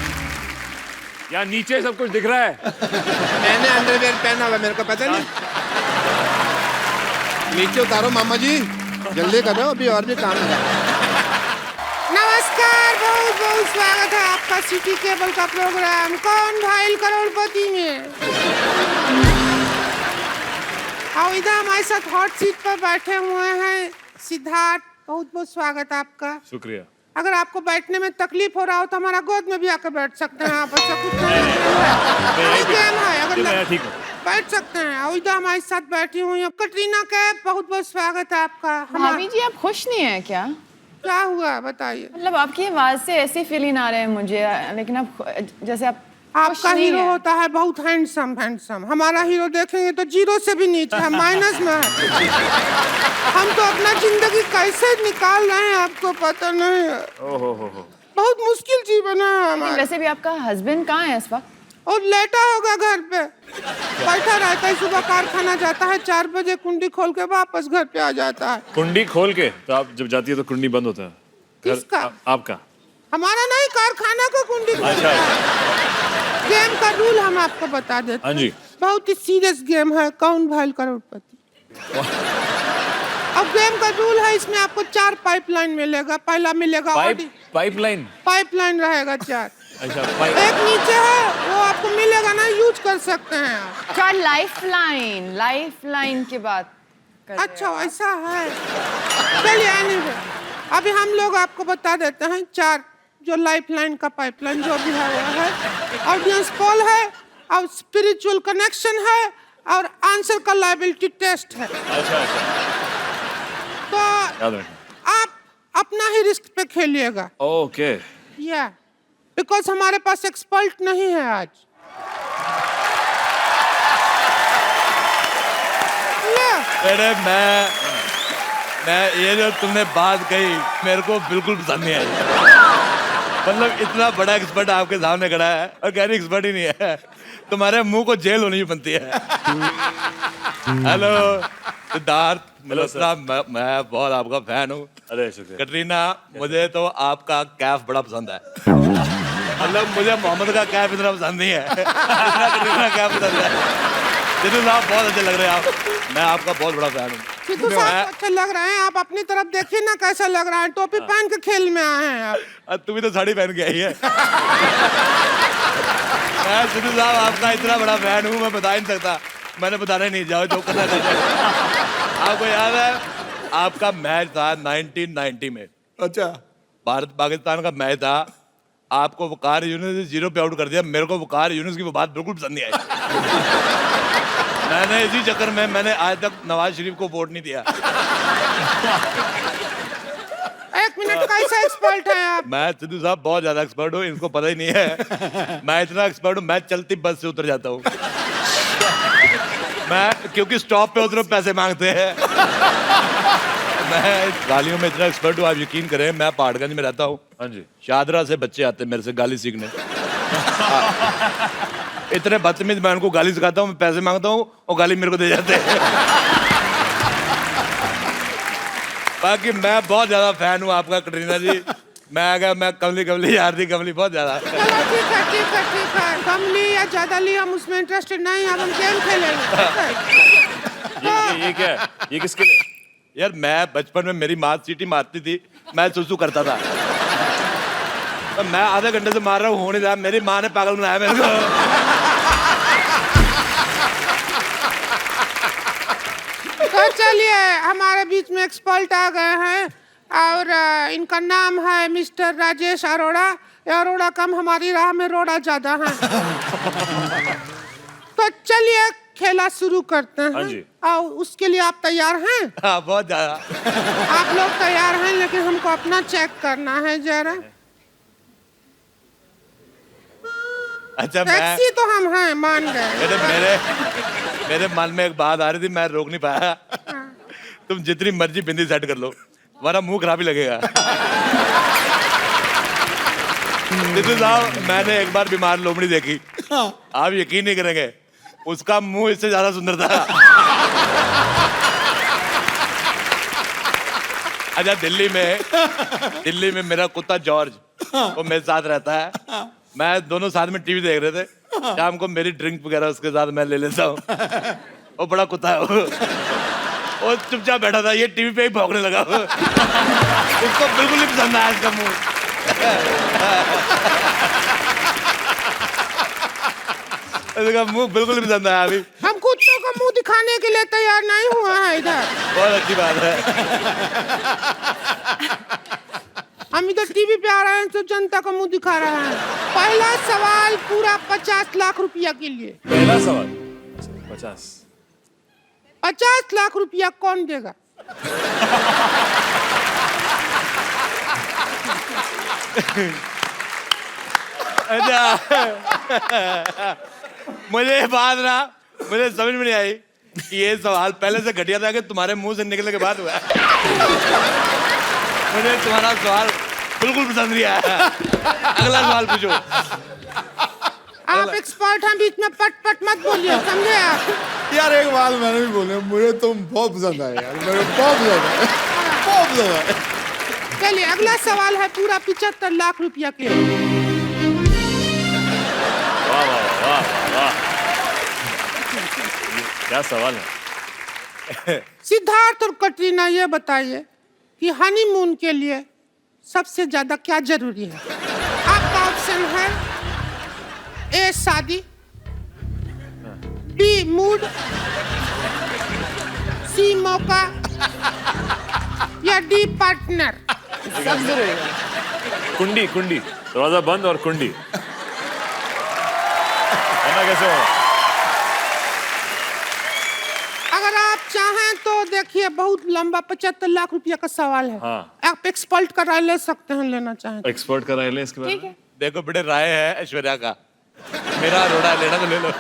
यहाँ नीचे सब कुछ दिख रहा है। मैंने अंडरवेयर पहना हुआ, मेरे को पता नहीं। नीचे उतारो मामा जी, जल्दी करो, अभी और भी काम है। नमस्कार, बहुत बहुत स्वागत है आपका सिटी केबल का प्रोग्राम कौन भाईल करोड़पति में। आओ इधर हमारे साथ हॉट सीट पर बैठे हुए हैं सिद्धार्थ। बहुत बहुत स्वागत आपका। शुक्रिया। अगर आपको बैठने में तकलीफ हो रहा हो तो हमारा गोद में भी आकर बैठ सकते हैं आप। ऐसा कुछ गेम है, अगर ठीक है, बैठ सकते हैं। और इधर हमारे साथ बैठी हुई है कटरीना कैफ। बहुत बहुत स्वागत है आपका। भाभी जी, आप खुश नहीं है क्या? क्या हुआ बताइए। मतलब आपकी आवाज से ऐसे फीलिंग आ रहे हैं मुझे, लेकिन आप जैसे आप आपका हीरो होता है बहुत हैंडसम हैंडसम। हमारा हीरो देखेंगे तो जीरो से भी नीचे है, माइनस में है। हम तो अपना जिंदगी कैसे निकाल रहे हैं आपको पता नहीं है। बहुत मुश्किल जीवन है हमारा। वैसे भी आपका हस्बैंड कहाँ है इस वक्त? और लेटा होगा घर पे, बैठा रहता है। सुबह कारखाना जाता है, 4 बजे कुंडी खोल के वापस घर पे आ जाता है। कुंडी खोल के? तो आप जब जाती है तो कुंडी बंद होता है? किसका? आपका। हमारा नहीं, कारखाना का कुंडी खोलता है। गेम का रूल हम आपको बता देते हैं। हाँ जी। बहुत ही सीरियस गेम है, कौन भाईल करोड़पति। अब गेम का रूल है, इसमें आपको 4 पाइपलाइन मिलेगा। पहला मिलेगा पाइपलाइन। पाइपलाइन रहेगा 4। अच्छा, एक नीचे है, वो आपको मिलेगा ना, यूज कर सकते हैं आप। क्या लाइफ लाइन की बात कर रहे हैं? अच्छा ऐसा है। चलिए anyway, अभी हम लोग आपको बता देते हैं 4 जो लाइफलाइन का पाइपलाइन जो भी है वो है ऑडियंस पोल है और स्पिरिचुअल कनेक्शन है और आंसर का लाइबिलिटी टेस्ट है। अच्छा। तो आप अपना ही रिस्क पे खेलिएगा। ओके। या बिकॉज हमारे पास एक्सपर्ट नहीं है आज। अरे मैं ये जो तुमने बात कही मेरे को बिल्कुल पसंद नहीं आई। मतलब इतना बड़ा एक्सपर्ट आपके सामने खड़ा है और कह रही एक्सपर्ट ही नहीं है। तुम्हारे मुंह को जेल होनी ही बनती है। हेलो सिद्धार्थ मल्होत्रा, मैं बहुत आपका फैन हूँ। अरे शुक्रिया। कटरीना, मुझे तो आपका कैफ बड़ा पसंद है। मतलब मुझे मोहम्मद का कैफ इतना पसंद नहीं है जितना कटरीना कैफ पसंद है। सिद्धू साहब बहुत अच्छे लग रहे हैं आप, मैं आपका बहुत बड़ा फैन हूँ। सिद्धू साहब अच्छे लग रहे हैं, आप अपनी तरफ देखिए ना कैसा लग रहा है। टोपी पहन के खेल में आए हैं आप। तुम भी तो साड़ी पहन के आई है। मैं सिद्धू साहब आपका इतना बड़ा फैन हूँ, मैं बता ही नहीं सकता। मैंने बताना ही नहीं, जाओ जो करना चाहिए। आपको याद है आपका मैच था 1990 में? अच्छा। भारत पाकिस्तान का मैच था, आपको वकार यूनुस ने 0 पे आउट कर दिया। मेरे को वकार यूनुस की वो बात बिल्कुल पसंद नहीं आई। मैंने इसी चक्कर में मैंने आज तक नवाज शरीफ को वोट नहीं दिया। एक मिनट, कैसा एक्सपर्ट है आप? मैं सिद्धू साहब बहुत ज्यादा एक्सपर्ट हूँ, इनको पता ही नहीं है। मैं इतना एक्सपर्ट हूँ, मैं चलती बस से उतर जाता हूँ। मैं क्योंकि स्टॉप पे उतरो पैसे मांगते हैं। मैं गालियों में इतना एक्सपर्ट हूँ, आप यकीन करें। मैं पहाड़गंज में रहता हूँ। हाँ जी। शादरा से बच्चे आते हैं मेरे से गाली सीखने। इतने बदतमीज, मैं उनको गाली सिखाता हूँ, मैं पैसे मांगता हूँ और गाली मेरे को दे जाते हैं। बाकी मैं बहुत ज्यादा फैन हूँ आपका कटरीना जी। मैं कमली यार थी, कमली बहुत ज्यादा। चलो ठीक है। कमली या ज्यादा ली हम उसमें इंटरेस्टेड नहीं, अब हम गेम खेलेंगे। ये क्या है? ये किसके लिए? यार मैं बचपन में मेरी माँ सीटी मारती थी, मैं सुसु करता था। तो मैं आधे घंटे से मार रहा हूँ, होने जा। मेरी माँ ने पागल बनाया मेरे को। तो चलिए, हमारे बीच में एक्सपर्ट आ गए हैं और इनका नाम है मिस्टर राजेश अरोड़ा। अरोड़ा कम, हमारी राह में रोड़ा ज्यादा है। तो चलिए खेला शुरू करते हैं। हाँ जी। और उसके लिए आप तैयार हैं? हाँ, बहुत ज्यादा। आप लोग तैयार हैं, लेकिन हमको अपना चेक करना है जरा। अच्छा, टैक्सी तो हम हैं, मान गए। मेरे मन में एक बात आ रही थी, मैं रोक नहीं पाया। तुम जितनी मर्जी बिंदी सेट कर लो, तुम्हारा मुंह खराब ही लगेगा। सिद्धू साहब, मैंने एक बार बीमार लोमड़ी देखी, आप यकीन नहीं करेंगे, उसका मुंह इससे ज्यादा सुंदर था। अच्छा, दिल्ली में मेरा कुत्ता जॉर्ज, वो मेरे साथ रहता है। मैं दोनों साथ में टीवी देख रहे थे। शाम को मेरी ड्रिंक वगैरह उसके साथ मैं ले लेता हूँ। वो बड़ा कुत्ता है वो चुपचाप बैठा था, ये टीवी पे ही भौंकने लगा। उसको बिल्कुल नहीं पसंद आया इसका मुंह। इसका मुंह बिल्कुल नहीं पसंद आया। अभी हम कुत्तों का मुंह दिखाने के लिए तैयार नहीं हुआ है इधर। बहुत अच्छी बात है। हम इधर टीवी पे आ रहे हैं तो जनता का मुंह दिखा रहे हैं। पहला सवाल पूरा 50 लाख रुपया के लिए। पहला सवाल 50 लाख रुपया कौन देगा? अच्छा, मुझे समझ में नहीं आई कि ये सवाल पहले से घटिया था कि तुम्हारे मुंह से निकलने के बाद हुआ है। मुझे तुम्हारा सवाल बिल्कुल पसंद नहीं आया। अगला सवाल पूछो। आप एक्सपर्ट हैं, बीच में पट पट मत बोलिए, समझे आप? यार एक बात मैंने भी बोली, मुझे तुम बहुत पसंद आए यार, मेरे बहुत पसंद आए, बहुत पसंद आए। चलिए, अगला सवाल है पूरा 75 लाख रुपया के। वाह वाह वाह वाह, क्या सवाल है। सिद्धार्थ और कटरीना, ये बताइए कि हनीमून के लिए सबसे ज्यादा क्या जरूरी है? आपका ऑप्शन है ए शादी, बी मूड, सी मौका या डी पार्टनर। सब जरूरी है। कुंडी दरवाजा बंद और कुंडी कैसे हो? अगर आप चाहें तो देखिए बहुत लंबा 75 लाख रुपया का सवाल है। हाँ। आप एक्सपर्ट का राय ले सकते हैं, लेना चाहें तो। एक्सपर्ट का राय ले इसके बारे में। देखो बेटे, राय है ऐश्वर्या का, मेरा रोड़ा लेना तो ले लो।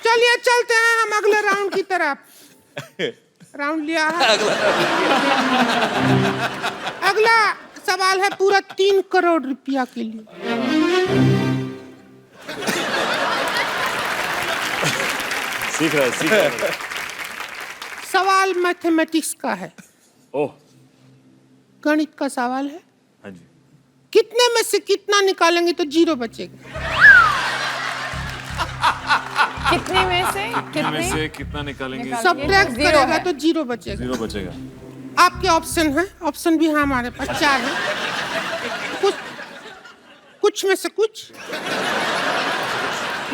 चलिए चलते हैं हम अगले राउंड की तरफ। राउंड लिया है। अगला सवाल है पूरा 3 करोड़ रुपया के लिए। सीख रहा है। सवाल मैथमेटिक्स का है। ओह, गणित का सवाल है। हाँ जी। कितने में से कितना निकालेंगे तो 0 बचेगा? कितने में से कितना निकालेंगे? सब्ट्रैक्ट करेगा तो 0 बचेगा। 0 बचेगा। आपके ऑप्शन है, ऑप्शन भी है हमारे पास 4 है। कुछ में से कुछ,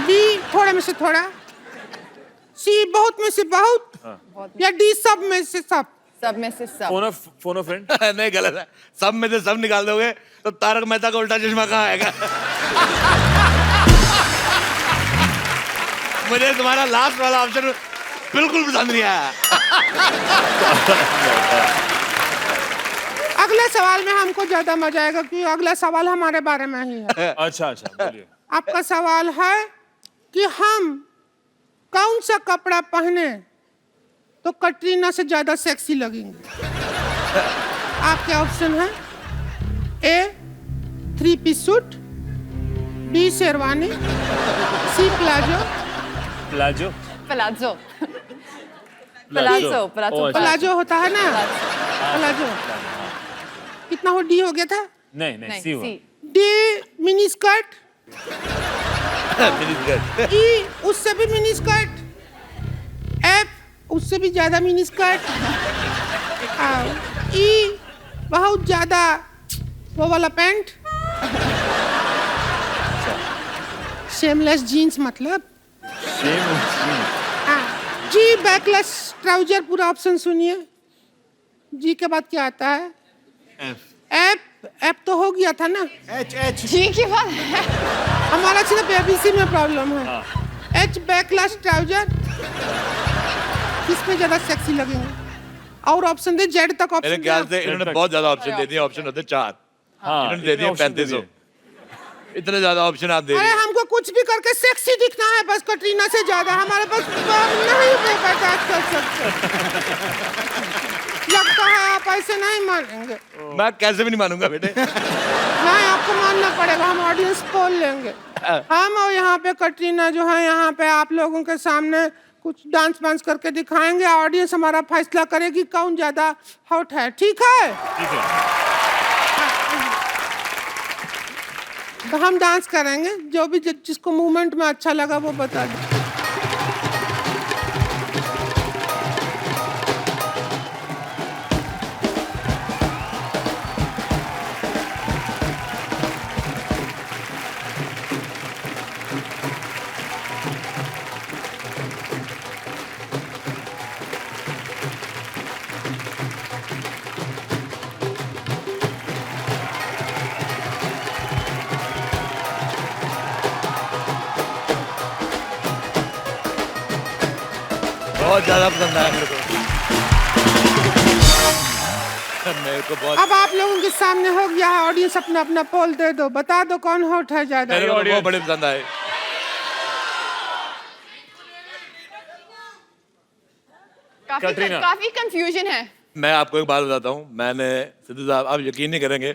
बी थोड़े में से थोड़ा, सी बहुत में से बहुत, या डी सब में से सब। सब में से सब। Phone of friend. नहीं, गलत है। सब में से सब निकाल दोगे तो तारक मेहता का उल्टा चश्मा कहाँ आएगा? मुझे तुम्हारा लास्ट वाला ऑप्शन बिल्कुल पसंद नहीं आया। अगले सवाल में हमको ज्यादा मजा आएगा क्योंकि अगला सवाल हमारे बारे में ही है। अच्छा, बोलिए। आपका सवाल है कि हम कौन सा कपड़ा पहने तो कटरीना से ज्यादा सेक्सी लगेंगे। आपके ऑप्शन है ए 3 पीस सूट, बी शेरवानी, सी प्लाजो। प्लाजो होता है ना, प्लाजो। कितना हो, डी हो गया था? नहीं, सी हुआ। डी मिनी स्कर्ट, ई उससे भी मिनी स्कर्ट, एफ उससे भी ज्यादा मिनी स्कर्ट, ई बहुत ज्यादा वो वाला पैंट, शेमलेस जीन्स मतलब, जी बैकलेस ट्राउजर। पूरा ऑप्शन सुनिए। जी के बाद क्या आता है? एफ तो हो गया था ना। एच जी के बाद हमारा सिर्फ एबीसी में प्रॉब्लम है। एच बैकलेस ट्राउजर, किस पे ज्यादा सेक्सी लगेंगे? और ऑप्शन दे, जेड तक ऑप्शन। मेरे ख्याल से इन्होंने बहुत ज्यादा ऑप्शन दे दिए। ऑप्शन होते 4, इन्होंने दे दिए 3500। इतने ज्यादा ऑप्शन आप दे अरे रहे हैं। हमको कुछ भी करके सेक्सी दिखना है बस, कटरीना से ज्यादा हमारे पास नहीं बर्दाश्त कर सकते। लगता है आप ऐसे नहीं मानेंगे। मैं कैसे भी नहीं मानूंगा बेटे। नहीं, आपको मानना पड़ेगा। हम ऑडियंस पोल लेंगे। हम और यहाँ पे कटरीना जो है, यहाँ पे आप लोगों के सामने कुछ डांस वांस करके दिखाएंगे। ऑडियंस हमारा फैसला करेगी कौन ज्यादा हॉट है। ठीक है? तो हम डांस करेंगे, जो भी जिसको मूवमेंट में अच्छा लगा वो बता दे। बहुत ज्यादा पसंद आया मेरे को बहुत। अब आप लोगों के सामने हो गया है, ऑडियंस अपना अपना पोल दे दो, बता दो कौन हॉट है ज्यादा। मेरे को बहुत बड़े पसंद आए। काफी कंफ्यूजन है। मैं आपको एक बात बताता हूँ। मैंने, सिद्धू साहब आप यकीन नहीं करेंगे,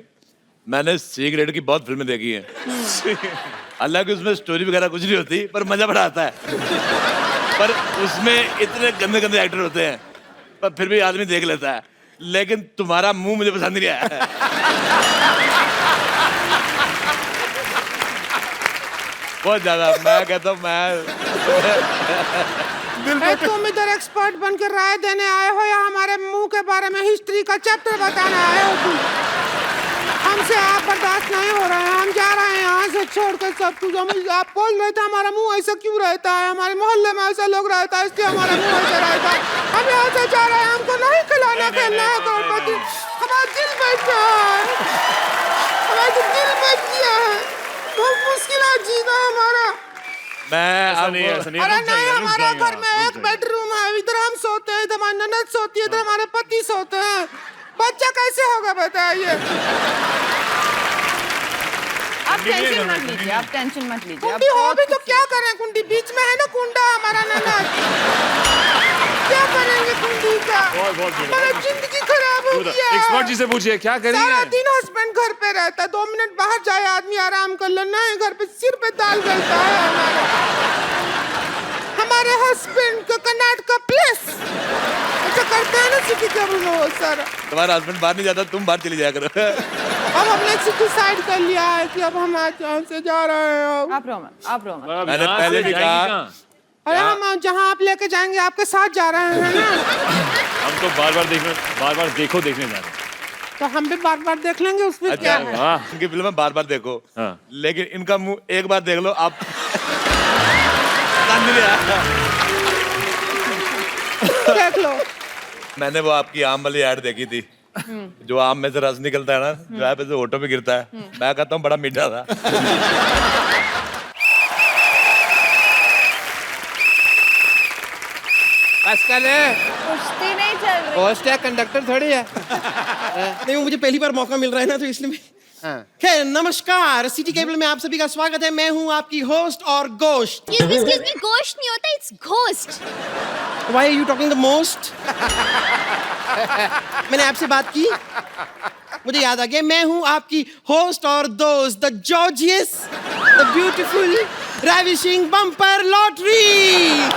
मैंने सी ग्रेड की बहुत फिल्में देखी हैं। हालांकि उसमें स्टोरी वगैरह कुछ नहीं होती, पर मजा बड़ा आता है। पर उसमें इतने गंदे गंदे एक्टर होते हैं, पर फिर भी आदमी देख लेता है। लेकिन तुम्हारा मुंह मुझे पसंद नहीं आया। बहुत ज्यादा। मैं कहता हूँ तुम इधर एक्सपर्ट बनकर राय देने आए हो या हमारे मुंह के बारे में हिस्ट्री का चैप्टर बताने आए हो तुम? हमसे आप बर्दाश्त नहीं हो रहे हैं। हम जा रहे हैं यहाँ से छोड़कर सब कुछ। आप बोल रहे थे हमारा मुंह ऐसा क्यों रहता है, हमारे मोहल्ले में ऐसा लोग रहता है इसलिए हमारा मुंह ऐसा रहता है। हम यहाँ से जा रहे हैं, हमको नहीं खिलाना खेलना है करोड़पति। हमारा दिल बैठा है, हमारे दिल मत किया है, बहुत मुश्किल है जीना हमारा। मैं ऐसा नहीं है, ऐसा नहीं है, अरे रुक नहीं, जाइए, रुक हमारे जाइए घर आप, में रुक एक जाइए। बेडरूम है, इधर हम सोते हैं, इधर हमारी ननद सोती है, इधर हमारे पति सोते हैं। बच्चा कैसे होगा बताइए? आप टेंशन मत लीजिए, आप टेंशन मत लीजिए। कुंडी हो भी तो क्या करें? कुंडी बीच में है ना, कुंडा हमारा ननद, क्या करेंगे कुंडी का? बहुत हमारा जिंदगी खराब हो गया। एक्सपर्ट जी से पूछिए क्या सारा करेंगे। दिन हस्बैंड घर पे रहता है, 2 मिनट बाहर जाए आदमी आराम कर लेना है, घर पे सिर पे दाल गलता है हमारे हस्बैंड का कर्नाटक प्लेस ऐसा करते हैं ना सिटी केबल में वो सारा। तुम्हारा हस्बैंड बाहर नहीं जाता, तुम बाहर चली जाया करो। अब हमने डिसाइड कर लिया है कि अब हम आज यहाँ से जा रहे हैं। आप रो मत, आप रो मत। मैंने पहले भी कहा, अरे हम जहाँ आप लेके जाएंगे आपके साथ जा रहे हैं ना, हम तो बार बार देखो देखने जा रहे हैं। तो हम भी बार बार देख लेंगे, उसमें क्या है? वाह, इनकी फिल्म बार बार देखो, हाँ। लेकिन इनका मुंह एक बार देख लो आप। देख लो। मैंने वो आपकी आम वाली ऐड देखी थी, जो आम में से रस निकलता है ना, जो है पे से होठों पे गिरता है। मैं कहता हूँ बड़ा मीठा था। बस कर रहे हैं, कुश्ती नहीं चल रही। होस्ट है, कंडक्टर थोड़ी है। नहीं, मुझे पहली बार मौका मिल रहा है ना, तो इसलिए खैर, नमस्कार, सिटी केबल में आप सभी का स्वागत है। मैं हूँ आपकी होस्ट और गोश्त। Excuse me, गोश्त नहीं होता, it's ghost. Why are you talking the most? मैंने आपसे बात की, मुझे याद आ गया, मैं हूँ आपकी होस्ट और दोस्त, the gorgeous, the beautiful, ravishing bumper lottery.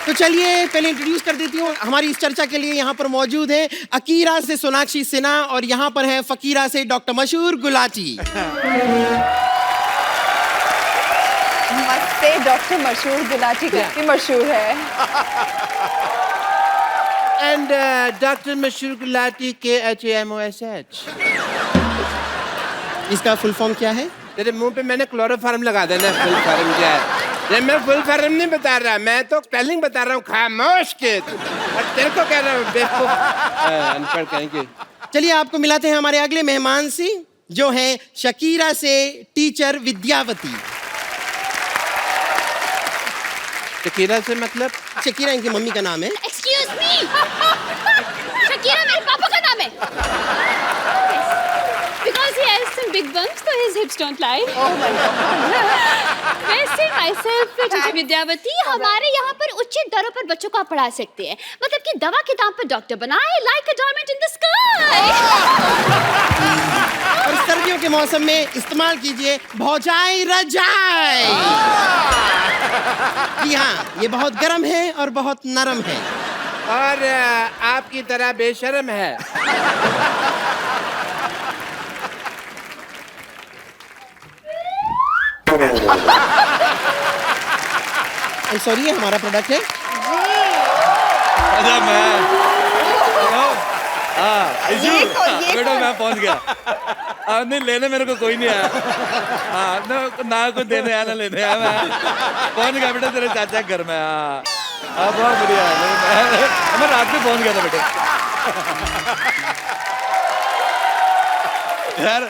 तो चलिए पहले इंट्रोड्यूस कर देती हूँ। हमारी इस चर्चा के लिए यहाँ पर मौजूद है अकीरा से सोनाक्षी सिन्हा, और यहाँ पर है फकीरा से डॉक्टर मशहूर गुलाटी। मस्ते डॉक्टर मशहूर गुलाटी कितनी मशहूर है। And doctor Mashhoor Gulati KHAMOSH। इसका फुल फॉर्म क्या है? तेरे मुंह पे मैंने क्लोरोफार्म लगा देना। फुल फॉर्म क्या है? ये मैं फुल फॉर्म नहीं बता रहा, मैं तो स्पेलिंग बता रहा हूँ, खामोश के। और तेरे को कह रहा हूँ बेवकूफ, अनपढ़ कहेंगे। चलिए आपको मिलाते हैं हमारे अगले मेहमान से, जो है शकीरा से टीचर विद्यावती। शकीरा से मतलब? शकीरा इनकी मम्मी का नाम है। Excuse me. शकीरा मेरे पापा का नाम है। Because he has some big bumps, so his hips don't lie. Oh my God. वैसे myself टीचर विद्यावती, हमारे यहाँ पर उचित दरों पर बच्चों को आप पढ़ा सकते हैं। मतलब कि दवा के दाम पर डॉक्टर बनाए, like a diamond in the sky. और सर्दियों के मौसम में इस्तेमाल कीजिए भौजाई रजाई। जी हाँ, ये बहुत गर्म है और बहुत नरम है, और आपकी तरह बेशर्म है। सॉरी, ये हमारा प्रोडक्ट है। अच्छा मैं बेटा मैं पहुंच गया। नहीं, लेने मेरे को कोई नहीं आया। हाँ, ना कोई देने आया ना लेने आया। मैं पहुंच गया बेटा तेरे चाचा के घर में। हाँ, बहुत बढ़िया है। मैं रात में पहुंच गया था बेटे। यार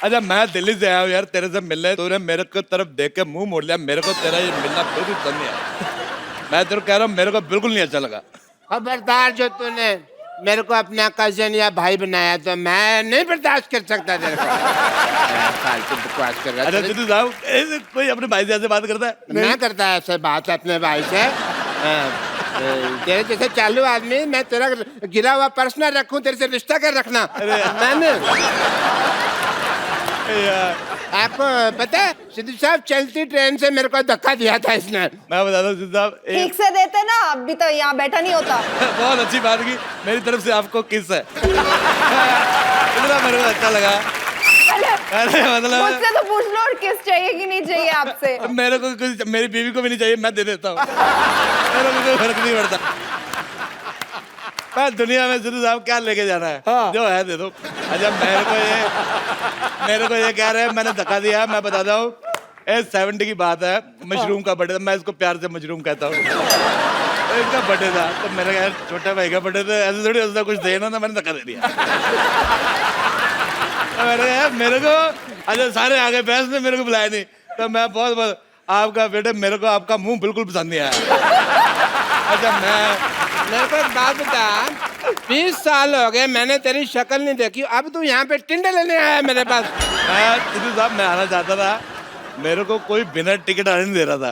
अच्छा, मैं दिल्ली से आया हूँ यार तेरे से मिलने, तूने मेरे को तरफ देख के मुंह मोड़ लिया। मेरे को तेरा ये मिलना बिल्कुल पसंद नहीं आया। मैं तेरे को कह रहा हूँ, मेरे को बिल्कुल नहीं अच्छा लगा। खबरदार, जो तूने मेरे को अपना कजन या भाई बनाया तो मैं नहीं बर्दाश्त कर सकता तेरे को। फालतू बकवास कर रहा है। अच्छा सिद्धू साहब, ऐसे कोई अपने भाई से ऐसे बात करता है? मैं करता है ऐसे बात अपने भाई से? तेरे जैसे चालू आदमी, मैं तेरा गिरा हुआ पर्स ना रखूं, तेरे से रिश्ता कर रखना। मैंने आपको पता है सिद्धू साहब, चलती ट्रेन से मेरे को धक्का दिया था इसने। मैं बताता हूँ सिद्धू साहब, ठीक से देते ना, अभी तो यहाँ बैठा नहीं होता। बहुत अच्छी बात की, मेरी तरफ से आपको किस है। इतना मेरे को अच्छा लगा। अरे मतलब मुझसे तो पूछ लो और किस चाहिए कि नहीं चाहिए आपसे। मेरे को कुछ, मेरी बीवी को भी नहीं चाहिए, मैं दे देता हूँ। मेरे को कोई फर्क नहीं पड़ता। मैं दुनिया में सिद्धू साहब क्या लेके जाना है? हाँ। जो है दे दो। अच्छा मेरे को ये कह रहे हैं, मैंने धक्का दिया। मैं बताता हूँ, 70 की बात है, मशरूम का बर्थडे, मैं इसको प्यार से मशरूम कहता हूँ। इनका बर्थडे था तो मेरे यार छोटा भाई का बर्थडे था, ऐसे थोड़ी उसने कुछ देना था, मैंने धक्का दे दिया। तो मैंने यार मेरे को अच्छा सारे आगे बहस में मेरे को बुलाया नहीं, तो मैं बहुत आपका बेटे मेरे को आपका मुंह बिल्कुल पसंद नहीं आया। अच्छा मेरे को एक बात बता, 20 साल हो गए मैंने तेरी शक्ल नहीं देखी, अब तू यहाँ पे टिंडे लेने आया मेरे पास। मैं आना चाहता था, मेरे को कोई बिना टिकट आने नहीं दे रहा था,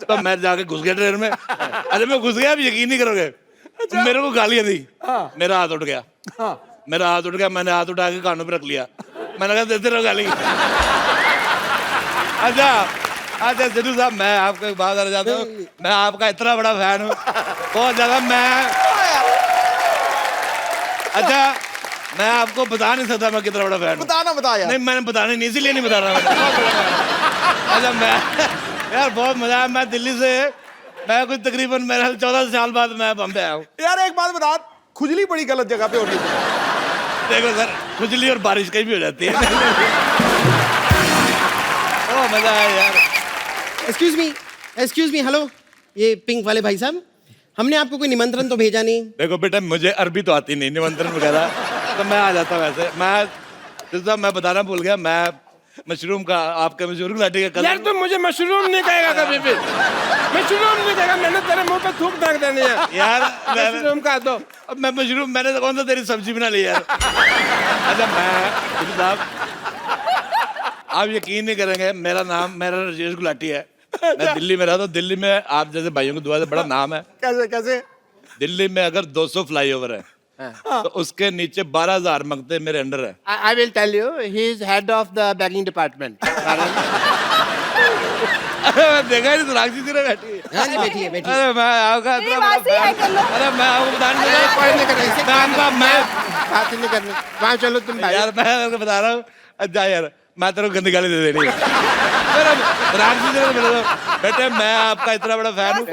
तो मैं जाके घुस गया ट्रेन में। अरे मैं घुस गया, आप यकीन नहीं करोगे। मेरे को गालियां दी, मेरा हाथ उठ गया, मैंने हाथ उठा के कानों पे रख लिया, मैंने कहा देते रहो गाली। अच्छा सिद्धू साहब, मैं आपको एक बात बताना चाहता हूँ, मैं आपका इतना बड़ा फैन हूँ, बहुत ज्यादा। अच्छा मैं आपको बता नहीं सकता मैं कितना बड़ा फैन हूँ। बता यार। नहीं मैंने बताने नहीं, इसीलिए नहीं बता रहा मैं। अच्छा मैं यार बहुत मजा आया। मैं दिल्ली से मैं कुछ तकरीबन मेरे 14 साल बाद मैं बम्बे आया हूँ। यार एक बात बता, खुजली बड़ी गलत जगह पे हो रही है। देखो सर, खुजली और बारिश कहीं भी हो जाती है। ओ मजा आया यार। एक्सक्यूज मी, हेलो, ये पिंक वाले भाई साहब, हमने आपको कोई निमंत्रण तो भेजा नहीं। देखो बेटा, मुझे अरबी तो आती नहीं, निमंत्रण वगैरह तो मैं आ जाता वैसे। मैं बताना भूल गया, मैं मशरूम का, आपके मशरूम लाठी का यार तुम मुझे मशरूम नहीं कहेगा कभी भी, मशरूम नहीं कहेगा, मैंने तेरे मुंह पे थूक फेंक देनी है यार। मशरूम का दो। अब मैं मशरूम, मैंने तो कौन सा तेरी सब्जी बना ली यार। अच्छा साहब, आप यकीन नहीं करेंगे, मेरा राजेश गुलाटी है। मैं दिल्ली में रहता हूँ। दिल्ली में आप जैसे भाइयों की दुआ से बड़ा नाम है। कैसे? दिल्ली में अगर 200 फ्लाईओवर है तो उसके नीचे 12,000 मकते मेरे अंडर है। I will tell you, he is head of the bagging department. देखा नहीं, सोनाक्षी जी ने बैठी है। हाँ जी, बैठी है। अरे मैं आपका इतना बड़ा फैन। अरे मैं आपको बताने बात नहीं करनी, वहाँ चलो तुम भाई। यार मैं बता रहा हूँ। अच्छा यार, मैं तेरे को गंदी गाली दे देनी है। बेटे मैं आपका इतना बड़ा फैन हूँ,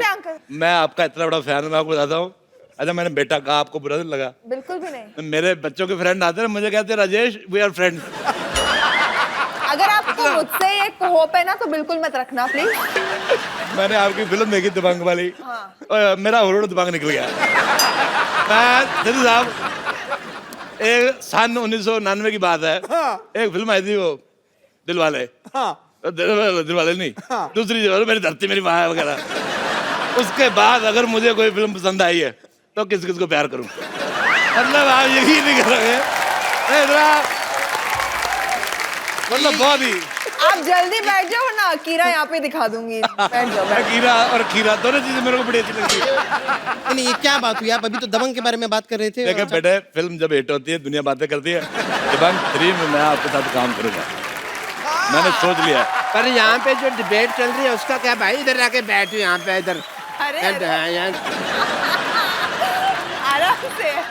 मैं आपको बताता हूँ। अच्छा मैंने बेटा कहा, आपको बुरा नहीं लगा? बिल्कुल भी नहीं। मेरे बच्चों के फ्रेंड आते हैं, मुझे कहते हैं राजेश वी आर फ्रेंड्स। अगर आपको मुझसे ये होप है ना तो बिल्कुल मत रखना प्लीज। मैंने आपकी फिल्म देखी दबंग वाली। हाँ। मेरा हुरूड़ दिमाग निकल गया। मैं सिद्धू साहब, एक सन 1999 की बात है। हाँ। एक फिल्म आई थी वो दिलवाले। हाँ। दिलवाले नहीं, हाँ। दूसरी जो मेरी धरती मेरी माँ है वगैरह। उसके बाद अगर मुझे कोई फिल्म पसंद आई है तो किस किस को प्यार करूं। मतलब आप यही नहीं करोगे, मतलब बहुत ही। आप जल्दी बैठ जाओ ना, कीरा यहाँ पे दिखा दूंगी, बैठ जाओ। कीरा और खीरा दोनों चीजें मेरे को बड़ी अच्छी लगती है। नहीं, ये क्या बात हुई? आप अभी तो दबंग के बारे में बात कर रहे थे। देखिए बेटे, फिल्म जब हिट होती है दुनिया बातें करती है। दबंग 3 में मैं आपके साथ काम करूंगा, मैंने सोच लिया। पर यहाँ पे जो डिबेट चल रही है उसका क्या भाई? इधर आके बैठो यहाँ पे, इधर।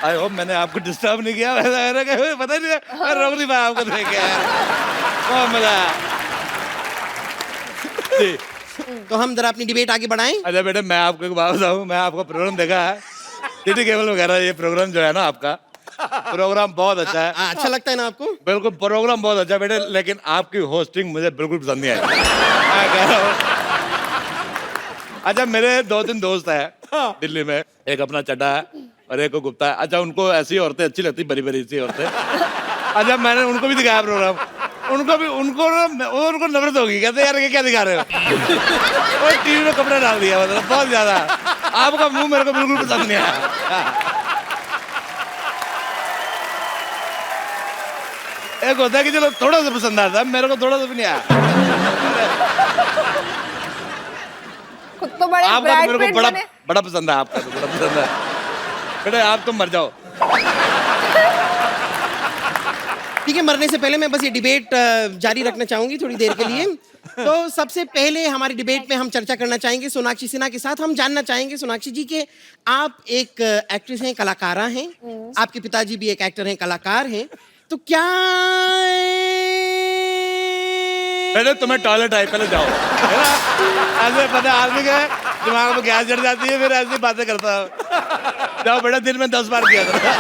आई होप मैंने आपको डिस्टर्ब नहीं किया। पता नहीं, रोक नहीं पाया आपको देख के। बहुत मजा आया। तो हम जरा अपनी डिबेट आगे बढ़ाएं। अच्छा बेटे, मैं आपको एक बात बताऊं, मैं आपका प्रोग्राम देखा है, सिटी केबल वगैरह। ये प्रोग्राम जो है ना आपका, प्रोग्राम बहुत अच्छा है। अच्छा लगता है ना आपको? बिल्कुल, प्रोग्राम बहुत अच्छा बेटे, लेकिन आपकी होस्टिंग मुझे बिल्कुल पसंद नहीं आई। अच्छा मेरे 2-3 दोस्त हैं दिल्ली में, एक अपना चड्डा है और एक को गुप्ता है। अच्छा उनको ऐसी औरतें अच्छी लगती, बड़ी बड़ी सी औरतें। अच्छा मैंने उनको भी दिखाया प्रोग्राम, उनको नफरत होगी, कहते यार ये क्या दिखा रहे हो। और टीवी में कपड़ा डाल दिया, मतलब बहुत ज्यादा। आपका मुंह मेरे को बिल्कुल पसंद नहीं आया। एक होता है कि चलो थोड़ा सा पसंद आता है, मेरे को थोड़ा सा भी नहीं आया। खुद तो बड़े आपका तो मेरे को बड़ा पसंद है, आपका तो बड़ा पसंद है। बेटे आप तो मर जाओ। ठीक है, मरने से पहले मैं बस ये डिबेट जारी रखना चाहूंगी थोड़ी देर के लिए। तो सबसे पहले हमारी डिबेट में हम चर्चा करना चाहेंगे सोनाक्षी सिन्हा के साथ। हम जानना चाहेंगे सोनाक्षी जी के आप एक एक्ट्रेस हैं, कलाकारा हैं, आपके पिताजी भी एक एक्टर हैं, कलाकार हैं, तो क्या बेटे तुम्हें टॉयलेट आई, पहले जाओ। ऐसे पता आदमी के दिमाग में गैस जड़ जाती है, फिर ऐसी बातें करता है। जाओ बेटा, दिन में 10 बार किया था। क्या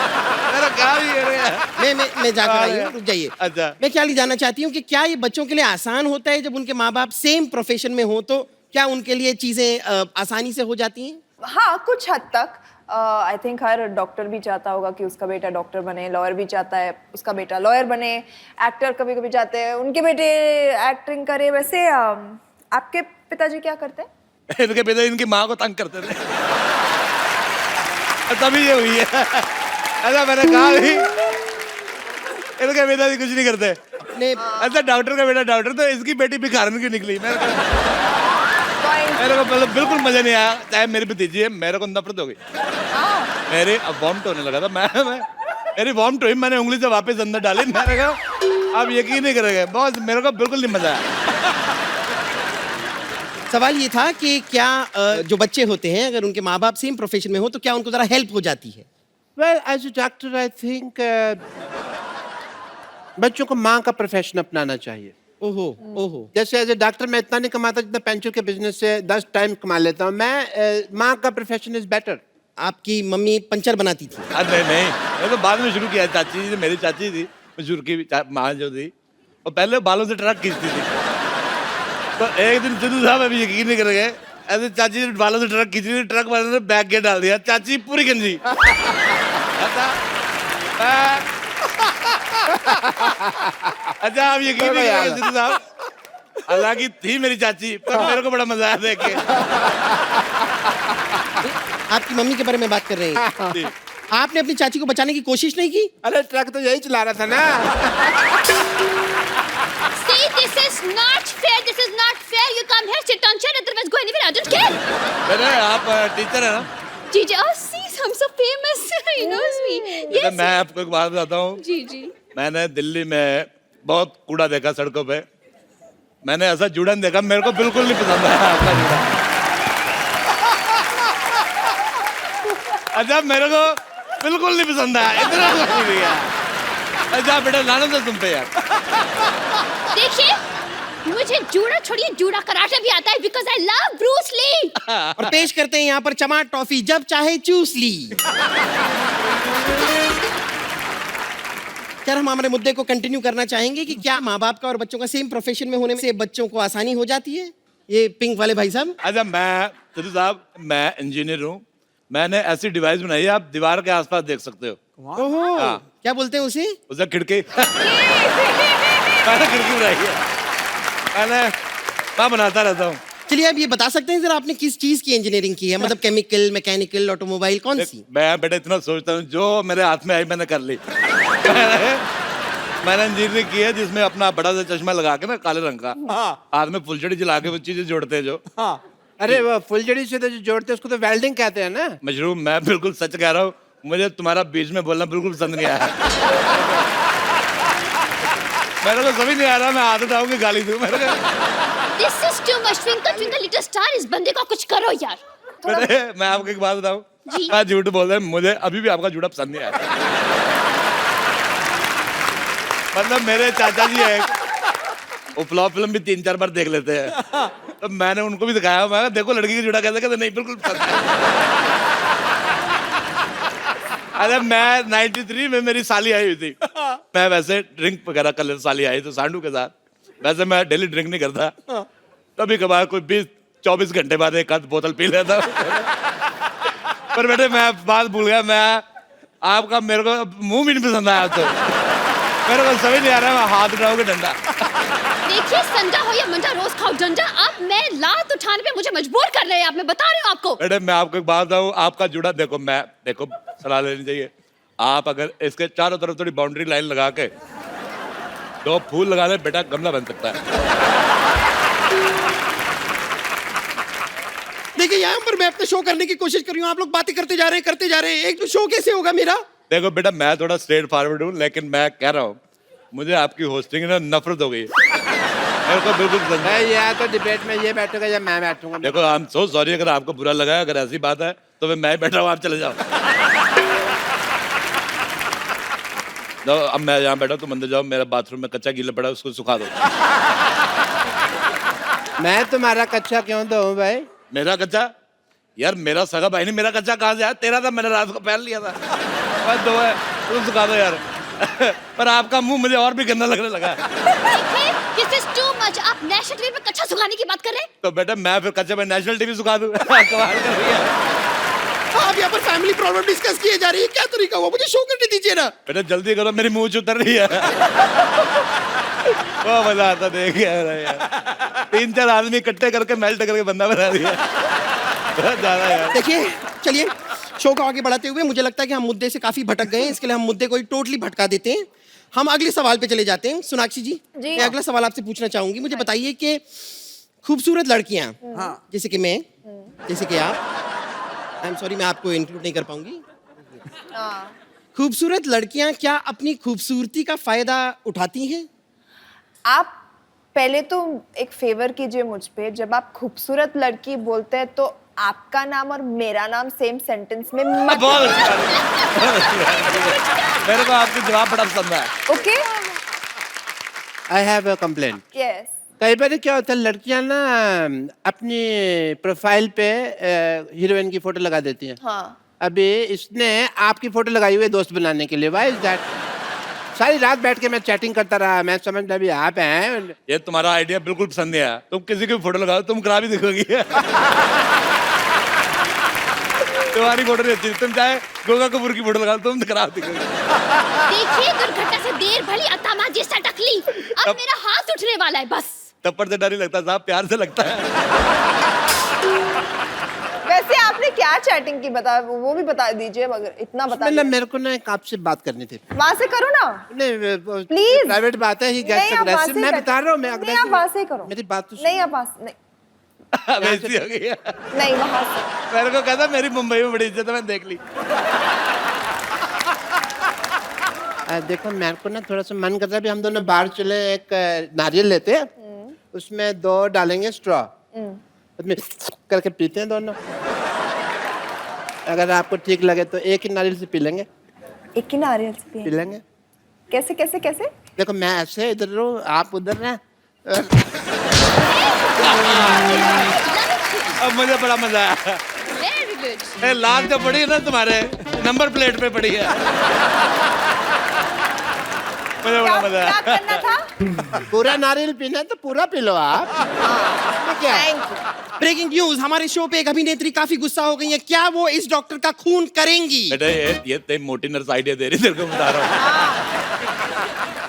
मैं जाकर आई हूँ, रुक जाइए। अच्छा मैं क्या जानना चाहती हूँ कि क्या ये बच्चों के लिए आसान होता है जब उनके माँ बाप सेम प्रोफेशन में हो, तो क्या उनके लिए चीजें आसानी से हो जाती हैं? हाँ, कुछ हद तक आई थिंक हर डॉक्टर भी चाहता होगा कि उसका बेटा डॉक्टर बने, लॉयर भी चाहता है उसका बेटा लॉयर बने, एक्टर कभी कभी चाहते हैं उनके बेटे एक्टिंग करे। वैसे आपके पिताजी क्या करते हैं? इनके पिता इनकी माँ को तंग करते थे, तभी ये हुई है। ऐसा मैंने कहा नहीं, इनके पिताजी कुछ नहीं करते। ऐसा डॉक्टर का बेटा डॉक्टर, तो इसकी बेटी भिखारन की निकली। मेरे को मतलब बिल्कुल मजा नहीं आया। चाहे मेरी भतीजी है, मेरे को नफरत हो गई। मेरे अब वॉमिट होने लगा था। मेरी वॉमिट हुई, मैंने उंगली से वापस अंदर डाली। मैंने कहा आप यकीन नहीं करेंगे, बहुत मेरे को बिल्कुल नहीं मजा आया। सवाल ये था कि क्या जो बच्चे होते हैं अगर उनके माँ बाप सेम प्रोफेशन में हो तो क्या उनको जरा हेल्प हो जाती है? Well, as a doctor, I think बच्चों को माँ का प्रोफेशन अपनाना चाहिए। ओहो। जैसे एज ए डॉक्टर मैं इतना नहीं कमाता जितना पेंचर के बिजनेस से 10 टाइम कमा लेता हूँ। मैं माँ का प्रोफेशन इज बेटर। आपकी मम्मी पंचर बनाती थी? नहीं, मैं तो बाद में शुरू किया। चाची थी, मेरी चाची थी मशहूर की माँ जो थी, और पहले बालों से ट्रक खींचती थी। तो एक दिन सिद्धू साहब अभी यकीन नहीं करेंगे, ऐसे चाची ने बालों से ट्रक खींची, ट्रक वाले ने बैग के डाल दिया, चाची पूरी गंजी। अच्छा आप यकीन नहीं करेंगे सिद्धू साहब, हालांकि थी मेरी चाची, पर मेरे को बड़ा मजा आया देख के। आपकी मम्मी के बारे में बात कर रहे हैं। आपने अपनी चाची को बचाने की कोशिश नहीं की? अरे ट्रक तो यही चला रहा था ना। See, this is not fair. This is not fair. You come here, sit on chair, otherwise go anywhere. I don't care. अरे आप टीचर है ना? जी। Oh, see, I'm so famous. He knows me. Yes. मैं आपको एक बात बताता हूँ। जी। मैंने दिल्ली में बहुत कूड़ा देखा सड़कों पे। मैंने ऐसा जुड़न देखा, मेरे को बिल्कुल नहीं पसंद आया आपका जुड़न। अच्छा मेरे को बिल्कुल नहीं पसंद आया, इतना नहीं भैया। अच्छा बेटा लाना था तुम पे यार। देखिए, मुझे जूड़ा छोड़िए, जूड़ा कराटे भी आता है because I love Bruce Lee. और पेश करते हैं यहाँ पर चमाट टॉफी, जब चाहे चूस ली। क्या हम हमारे मुद्दे को कंटिन्यू करना चाहेंगे कि क्या माँ बाप का और बच्चों का सेम प्रोफेशन में होने से बच्चों को आसानी हो जाती है? ये पिंक वाले भाई साहब। अच्छा मैं सिद्धू साहब, मैं इंजीनियर हूँ। मैंने ऐसी डिवाइस बनाई है, आप दीवार के आसपास देख सकते हो। हाँ। क्या बोलते हैं उसे खिड़की। मैंने खिड़की बनाई है, मैं बनाता रहता हूँ। चलिए आप ये बता सकते हैं जरा आपने किस चीज की इंजीनियरिंग की है? मतलब केमिकल, मैकेनिकल, ऑटोमोबाइल, कौन सी? मैं बेटा इतना सोचता हूँ, जो मेरे हाथ में आई मैंने कर ली। मैंने इंजीनियरिंग की है जिसमें अपना बड़ा सा चश्मा लगा के ना काले रंग का, हाथ में फुलझड़ी जला के वो चीजें जोड़ते हैं जो। अरे वो फुलझड़ी से तो जो जोड़ते हैं उसको तो वेल्डिंग कहते हैं ना। मशरूम, मैं बिल्कुल सच कह रहा हूँ, मुझे तुम्हारा बीच में बोलना बिल्कुल पसंद नहीं आया। मेरे को समझ नहीं आ रहा, मैं हाथ उठाऊंगी गाली दूं मेरे को। This is too much. Twinkle twinkle little star, इस बंदे को कुछ करो यार। बेटे मैं आपको एक बात बताऊं, मैं झूठ बोल रहा हूं, मुझे अभी भी आपका जूड़ा पसंद नहीं आया। मतलब मेरे चाचा जी है, वो फ्लॉप फिल्म भी 3-4 बार देख लेते हैं, तो मैंने उनको भी दिखाया, मैं कहा देखो लड़की की जूड़ा कैसे, कहते नहीं बिल्कुल पसंद है। अरे मैं 93 में मेरी साली आई हुई थी, मैं वैसे ड्रिंक वगैरह कर लेता, साली आई तो सांडू के साथ, वैसे मैं डेली ड्रिंक नहीं करता, कभी कभार कोई 20-24 घंटे बाद एक आध बोतल पी लेता। पर बेटे मैं बात भूल गया, मैं आपका मेरे को मुंह भी नहीं पसंद आया, तो मेरे को समझ नहीं आ रहा, मैं हाथ उठाऊंगा डंडा। देखिए संडा हो या मंडा, रोज खाओ डंडा। आप मैं लात उठाने पे मुझे मजबूर कर रहे हैं आप, मैं बता रही हूँ आपको। बेटे मैं आपको एक बात बताऊं, आपका जुड़ा देखो, मैं देखो सलाह लेनी चाहिए, आप अगर इसके चारों तरफ थोड़ी बाउंड्री लाइन लगा के 2 फूल लगा ले, बेटा गमला बन सकता है। देखिए यहाँ पर मैं अपना शो करने की कोशिश कर रही हूँ, आप लोग बातें करते जा रहे हैं, एक तो शो कैसे होगा मेरा? देखो बेटा मैं थोड़ा स्ट्रेट फॉरवर्ड हूँ, लेकिन मैं कह रहा हूँ मुझे आपकी होस्टिंग ना नफरत हो गई है, मेरे को बिल्कुल पसंद नहीं। या तो डिबेट में ये बैठेगा या मैं बैठूंगा। देखो आई एम सो सॉरी अगर आपको बुरा लगा है, अगर ऐसी बात है तो मैं बैठा हूँ, आप चले जाओ। अब मैं यहाँ बैठा, तुम अंदर जाओ, मेरा बाथरूम में कच्चा गीला पड़ा है, उसको सुखा दो। मैं तुम्हारा कच्चा क्यों दूं भाई? मेरा कच्चा? यार मेरा सगा भाई नहीं, मेरा कच्चा कहाँ से आया? तेरा था, मैंने रात को पहन लिया था, बस 2 है, तुम सुखा दो यार। पर आपका मुंह मुझे और भी गंदा लगने लगा है। This is too much. आप नेशनल टीवी पे कच्चा सुखाने की बात कर रहे हैं? तो बेटा मैं फिर कच्चे में नेशनल टीवी सुखा दूं। कमाल कर रही है। आप यहाँ पर फैमिली प्रॉब्लम डिस्कस किए जा रही है, क्या तरीका हुआ? मुझे शो करने दीजिए ना। बेटा जल्दी करो, मेरी मुंह से उतर रही है। वो मजा आता देख यार, 3-4 आदमी इकट्ठे करके मेल्ट करके बंदा बना दिया। ज्यादा यार। देखिए, चलिए शो को आगे बढ़ाते हुए मुझे लगता है कि हम मुद्दे से काफी भटक गए हैं, इसके लिए हम मुद्दे को टोटली भटका देते हैं। हम अगले सवाल पे चले जाते हैं। सोनाक्षी जी, मैं अगला सवाल आपसे पूछना चाहूंगी। मुझे बताइए कि खूबसूरत लड़कियां, जैसे कि मैं, जैसे कि आप, आई एम सॉरी मैं आपको इंक्लूड नहीं कर पाऊंगी। खूबसूरत लड़कियां क्या अपनी खूबसूरती का फायदा उठाती हैं? आप पहले तो एक फेवर कीजिए मुझ पे, जब आप खूबसूरत लड़की बोलते हैं तो आपका नाम और मेरा नाम सेम सेंटेंस में मत। बहुत अच्छी बात है। मेरे को आपके जवाब बड़ा पसंद है। Okay, I have a complaint. Yes. कई बार क्या होता है, लड़कियां ना अपनी प्रोफाइल पे हीरोइन की फोटो लगा देती हैं। हाँ। अभी इसने आपकी फोटो लगाई हुई है दोस्त बनाने के लिए। Why is that? सारी रात बैठ के मैं चैटिंग करता रहा, मैं समझ अभी आप हैं। ये तुम्हारा आइडिया बिल्कुल पसंद नहीं आया। तुम किसी की फोटो लगाओ, तुम खराब ही दिखोगी। तुम्हारी फोटो नहीं अच्छी, तुम चाहे गोगा कपूर की फोटो लगाओ, तुम खराब दिखोगी। देखिए दुर्घटना से देर भली अतामा जी सटकली, अब मेरा हाथ उठने वाला है बस। थप्पड़ से डर ही लगता साहब, प्यार से लगता है। वैसे आपने क्या चैटिंग की बता, वो भी बता दीजिए, मगर इतना बता मतलब मेरे को ना एक आपसे बात करनी थी। वहां से करो ना प्लीज, प्राइवेट बात है। He gets aggressive. मैं बता रहा हूँ, मैं नहीं, आप वहां से ही करो। मेरी बात तो नहीं, आप वहां से नहीं। वैसी हो गई है। नहीं, वहां से। मेरे को कहता मेरी मुंबई में बड़ी इज्जत है, मैंने देख ली। देखो मेरे को ना थोड़ा सा मन करता है भी हम दोनों बाहर चले, एक नारियल लेते हैं, उसमें 2 डालेंगे स्ट्रॉ, उसमें करके पीते हैं दोनों। अगर आपको ठीक लगे तो एक ही नारियल से पी लेंगे। एक ही नारियल से पी लेंगे। कैसे कैसे कैसे? देखो मैं ऐसे इधर रहूं, आप उधर हैं। अब मुझे बड़ा मजा आया। Very good. लाल जो पड़ी है ना तुम्हारे नंबर प्लेट पे पड़ी है। मुझे बड़ा मजा आया। क्या करना था? पूरा नारियल पीना है तो पूरा पी लो आप। क्या? ब्रेकिंग न्यूज, हमारे शो पे एक अभिनेत्री काफी गुस्सा हो गई है। क्या वो इस डॉक्टर का खून करेंगी? बेटा ये ते मोटी नर्स आइडिया दे रही है, तेरे को बता रहा हूँ।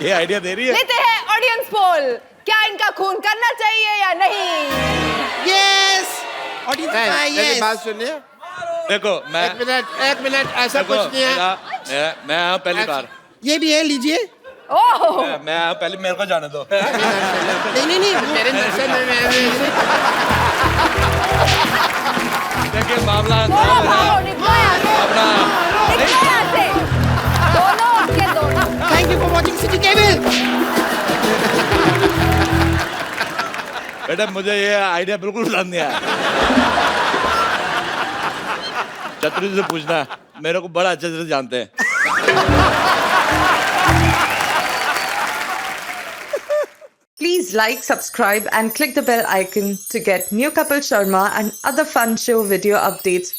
ये आइडिया दे रही है। लेते हैं ऑडियंस पोल, क्या इनका खून करना चाहिए या नहीं? यस ऑडियंस, मेरी बात सुनिए। देखो मैं एक मिनट ऐसा कुछ नहीं है। मैं आया पहली बार। ये भी है, लीजिए। ओह, मैं आया पहले, मेरे को जाने दो। नहीं मेरे नशे में देखिए मामला thank you for watching city cable. बेटा मुझे ये आइडिया बिल्कुल पसंद नहीं आया। चतुर्थ से पूछना, मेरे को बड़ा अच्छे से जानते हैं। Please like, subscribe and click the bell icon to get new Kapil Sharma and other fun show video updates